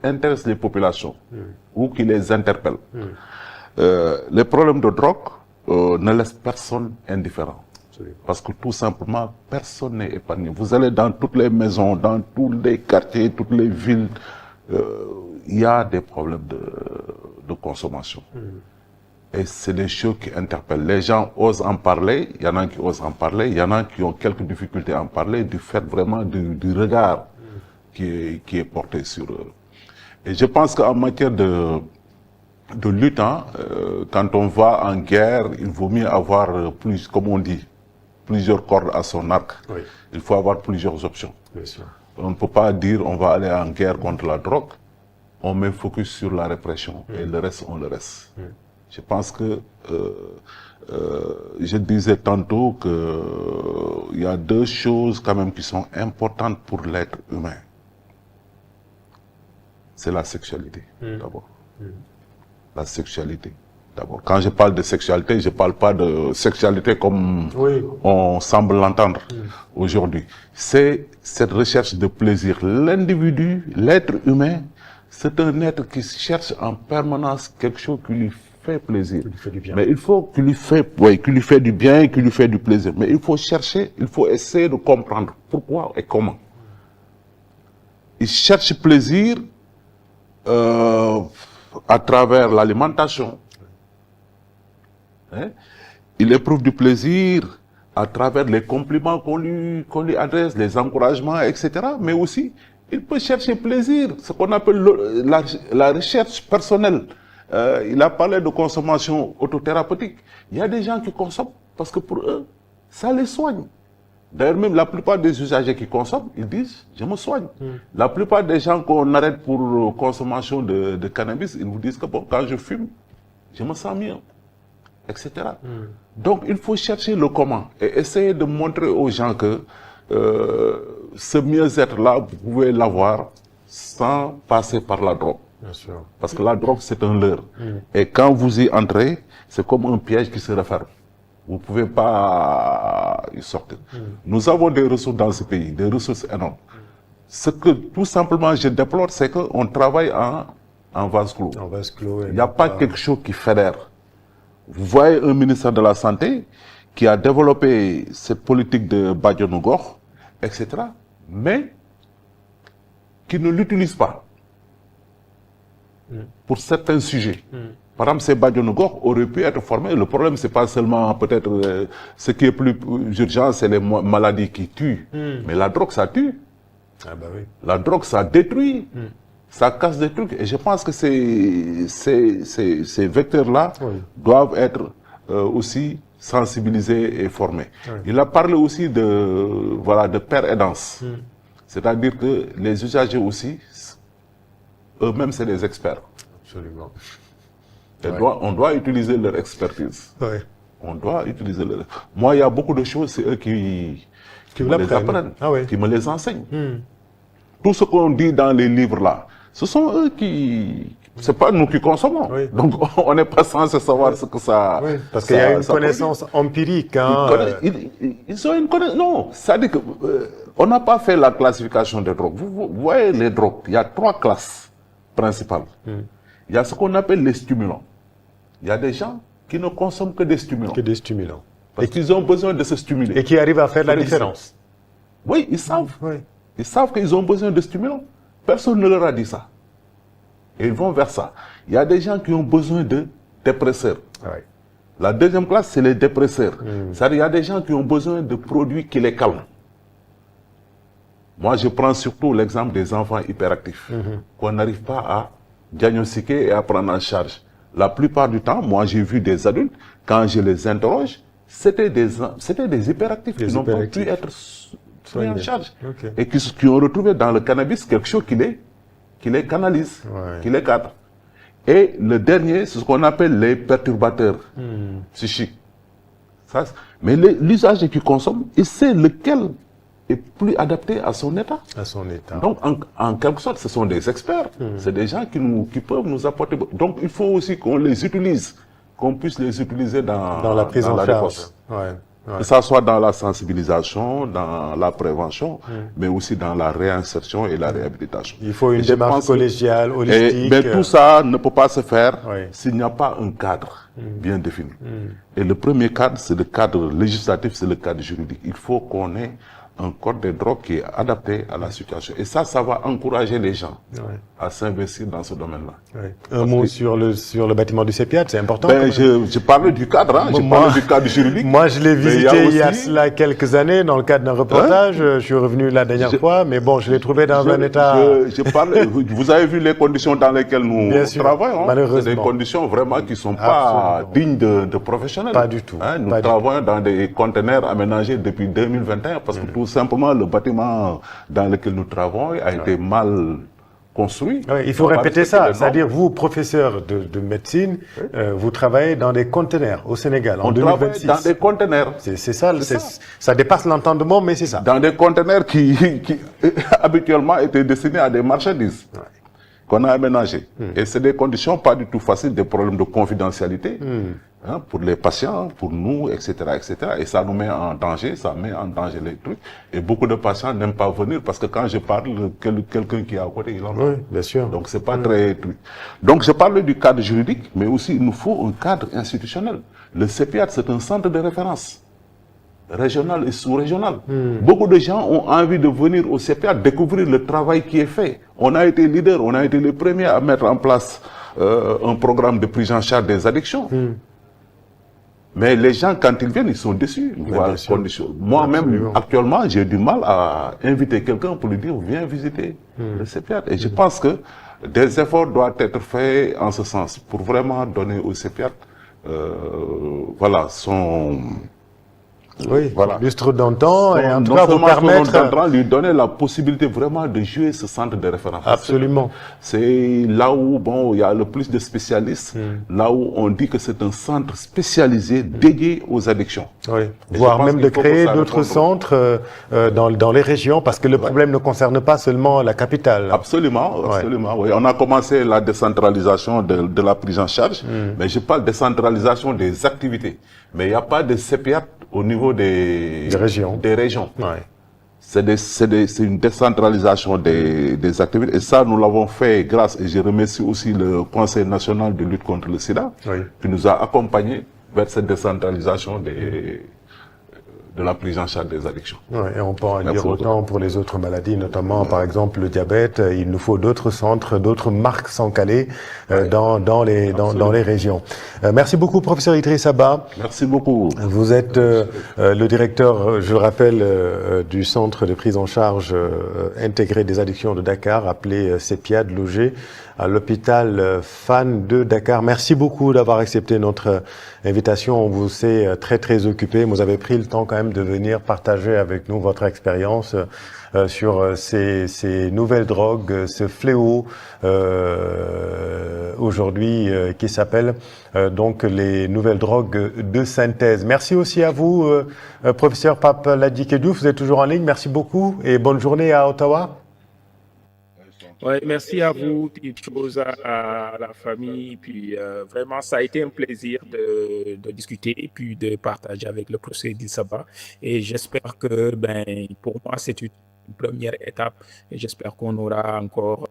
intéressent les populations ou qui les interpellent. Les problèmes de drogue ne laissent personne indifférent. Parce que tout simplement, personne n'est épargné. Vous allez dans toutes les maisons, dans tous les quartiers, toutes les villes, il y a des problèmes de consommation. Et c'est des choses qui interpellent. Les gens osent en parler, il y en a qui osent en parler, il y en a qui ont quelques difficultés à en parler du fait vraiment du regard qui est porté sur eux. Et je pense qu'en matière de lutte, quand on va en guerre, il vaut mieux avoir plus, comme on dit, plusieurs cordes à son arc. Oui. Il faut avoir plusieurs options. Bien sûr. On ne peut pas dire on va aller en guerre contre la drogue, on met focus sur la répression et le reste, on le reste. Je pense que, je disais tantôt qu'il y a deux choses quand même qui sont importantes pour l'être humain. C'est la sexualité, d'abord. La sexualité. D'abord, quand je parle de sexualité, je ne parle pas de sexualité comme on semble l'entendre aujourd'hui. C'est cette recherche de plaisir. L'individu, l'être humain, c'est un être qui cherche en permanence quelque chose qui lui fait plaisir. Qui lui fait du bien. Mais il faut qu'il lui fait, qu'il lui fait du bien, qu'il lui fait du plaisir. Mais il faut chercher, il faut essayer de comprendre pourquoi et comment. Il cherche plaisir à travers l'alimentation. Il éprouve du plaisir à travers les compliments qu'on lui adresse, les encouragements, etc. Mais aussi, il peut chercher plaisir, ce qu'on appelle la recherche personnelle. Il a parlé de consommation autothérapeutique. Il y a des gens qui consomment parce que pour eux, ça les soigne. D'ailleurs, même la plupart des usagers qui consomment, ils disent « je me soigne ». La plupart des gens qu'on arrête pour consommation de cannabis, ils vous disent que bon, quand je fume, je me sens mieux, etc. Donc, il faut chercher le comment et essayer de montrer aux gens que ce mieux-être-là, vous pouvez l'avoir sans passer par la drogue. Bien sûr. Parce que la drogue, c'est un leurre. Et quand vous y entrez, c'est comme un piège qui se referme. Vous ne pouvez pas y sortir. Nous avons des ressources dans ce pays, des ressources énormes. Ce que tout simplement je déplore, c'est qu'on travaille en vase clos. En vase clos. Il n'y a pas quelque chose qui fédère. Vous voyez un ministère de la Santé qui a développé cette politique de Badjanogor, etc., mais qui ne l'utilise pas pour certains sujets. Par exemple, ces Badjanogor auraient pu être formés. Le problème, c'est pas seulement peut-être ce qui est plus urgent, c'est les maladies qui tuent. Mais la drogue, ça tue. Ah bah oui. La drogue, ça détruit. Ça casse des trucs. Et je pense que ces vecteurs-là doivent être aussi sensibilisés et formés. Il a parlé aussi de père-aidance. C'est-à-dire que les usagers aussi, eux-mêmes, c'est des experts. Absolument. On doit utiliser leur expertise. On doit utiliser leur... Moi, il y a beaucoup de choses, c'est eux qui me les apprennent, qui me les enseignent. Tout ce qu'on dit dans les livres-là, ce sont eux qui... C'est pas nous qui consommons. Donc, on n'est pas censé savoir ce que ça... Parce qu'il y a une connaissance empirique. Ils ont une connaissance... Non, ça dit que... on n'a pas fait la classification des drogues. Vous voyez les drogues, il y a 3 classes principales. Il y a ce qu'on appelle les stimulants. Il y a des gens qui ne consomment que des stimulants. Que des stimulants. Parce qu'ils ont besoin de se stimuler. Et qui arrivent à faire la différence. Oui, ils savent. Ils savent qu'ils ont besoin de stimulants. Personne ne leur a dit ça. Et ils vont vers ça. Il y a des gens qui ont besoin de dépresseurs. La deuxième classe, c'est les dépresseurs. C'est-à-dire, il y a des gens qui ont besoin de produits qui les calment. Moi, je prends surtout l'exemple des enfants hyperactifs, qu'on n'arrive pas à diagnostiquer et à prendre en charge. La plupart du temps, moi, j'ai vu des adultes, quand je les interroge, c'était des hyperactifs qui n'ont pas pu être pris en charge. Et qui ont retrouvé dans le cannabis quelque chose qui les canalise, qui les cadre. Et le dernier, c'est ce qu'on appelle les perturbateurs psychiques. Ça, mais l'usager qui consomme, il sait lequel est plus adapté à son état. À son état. Donc, en quelque sorte, ce sont des experts. C'est des gens qui peuvent nous apporter. Donc, il faut aussi qu'on les utilise, qu'on puisse les utiliser dans la prise en charge. Que ça soit dans la sensibilisation, dans la prévention, mais aussi dans la réinsertion et la réhabilitation. Il faut une démarche collégiale, holistique. Mais tout ça ne peut pas se faire Oui. s'il n'y a pas un cadre bien défini. Et le premier cadre, c'est le cadre législatif, c'est le cadre juridique. Il faut qu'on ait un code des drogues qui est adapté à la situation. Et ça va encourager les gens à s'investir dans ce domaine-là. Un mot sur le bâtiment du CEPIAT, c'est important. Ben, je parlais du cadre, hein, je parlais du cadre juridique. Moi, je l'ai visité il y a aussi... cela quelques années dans le cadre d'un reportage. Je suis revenu la dernière fois, mais bon, je l'ai trouvé dans un état... Vous avez vu les conditions dans lesquelles nous travaillons. Malheureusement. C'est des conditions vraiment qui ne sont pas dignes de professionnels. Pas du tout. Hein, nous travaillons dans des conteneurs aménagés depuis 2021 parce que tout simplement, le bâtiment dans lequel nous travaillons a été mal construit. Oui, il faut répéter ça. C'est-à-dire, vous, professeur de médecine, vous travaillez dans des conteneurs au Sénégal en 2026. Dans des conteneurs. C'est ça, ça dépasse l'entendement, mais c'est ça. Dans des conteneurs qui habituellement étaient destinés à des marchandises. Qu'on a aménagé. Et c'est des conditions pas du tout faciles, des problèmes de confidentialité hein, pour les patients, pour nous, etc., etc. Et ça nous met en danger, ça met en danger les trucs. Et beaucoup de patients n'aiment pas venir parce que quand je parle, quelqu'un qui est à côté, il en Oui, bien sûr. Donc c'est pas très... Donc je parle du cadre juridique, mais aussi il nous faut un cadre institutionnel. Le CEPIAT, c'est un centre de référence régional et sous-régional. Beaucoup de gens ont envie de venir au CEPIAT, découvrir le travail qui est fait. On a été leader, on a été les premiers à mettre en place un programme de prise en charge des addictions. Mais les gens, quand ils viennent, ils sont déçus. Moi-même, actuellement, j'ai du mal à inviter quelqu'un pour lui dire, viens visiter le CEPIAT. Et je pense que des efforts doivent être faits en ce sens pour vraiment donner au CEPIAT voilà, son... Oui, voilà. Lustre d'antan et en tout cas vous permettre... lui donner la possibilité vraiment de jouer ce centre de référence. Absolument. C'est là où bon, il y a le plus de spécialistes, là où on dit que c'est un centre spécialisé dédié aux addictions. Oui. Voire même de créer d'autres centres dans les régions parce que le problème ne concerne pas seulement la capitale. Absolument, absolument. Oui. On a commencé la décentralisation de la prise en charge, mais je parle de décentralisation des activités. Mais il n'y a pas de CEPIAT au niveau des régions. Ouais. C'est une décentralisation des activités. Et ça, nous l'avons fait grâce, et je remercie aussi le Conseil national de lutte contre le sida, qui nous a accompagnés vers cette décentralisation de la prise en charge des addictions. Ouais, et on peut en dire autant pour les autres maladies, notamment par exemple le diabète. Il nous faut d'autres centres, d'autres marques s'encaler dans les régions. Merci beaucoup, professeur Idriss Abba. Merci beaucoup. Vous êtes le directeur, je le rappelle, du centre de prise en charge intégré des addictions de Dakar, appelé CEPIAT, logé à l'hôpital Fann de Dakar. Merci beaucoup d'avoir accepté notre invitation. On vous sait très très occupé. Vous avez pris le temps quand même de venir partager avec nous votre expérience sur ces nouvelles drogues, ce fléau aujourd'hui qui s'appelle donc les nouvelles drogues de synthèse. Merci aussi à vous, professeur Pape Ladji Diouf. Vous êtes toujours en ligne. Merci beaucoup et bonne journée à Ottawa. Ouais, merci à vous, petites choses à la famille. Puis vraiment, ça a été un plaisir de discuter et puis de partager avec le professeur Idriss Abba. Et j'espère que, pour moi, c'est une première étape. Et j'espère qu'on aura encore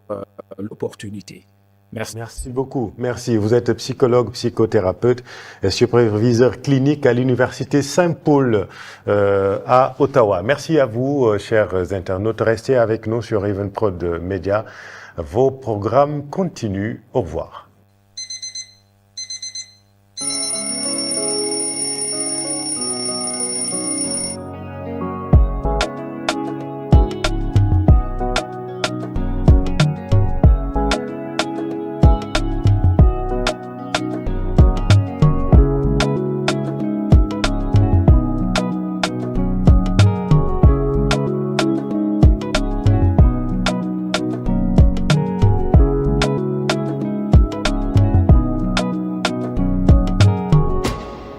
l'opportunité. Merci. Merci beaucoup. Merci. Vous êtes psychologue, psychothérapeute et superviseur clinique à l'Université Saint-Paul à Ottawa. Merci à vous, chers internautes. Restez avec nous sur Evenprod Media. Vos programmes continuent. Au revoir.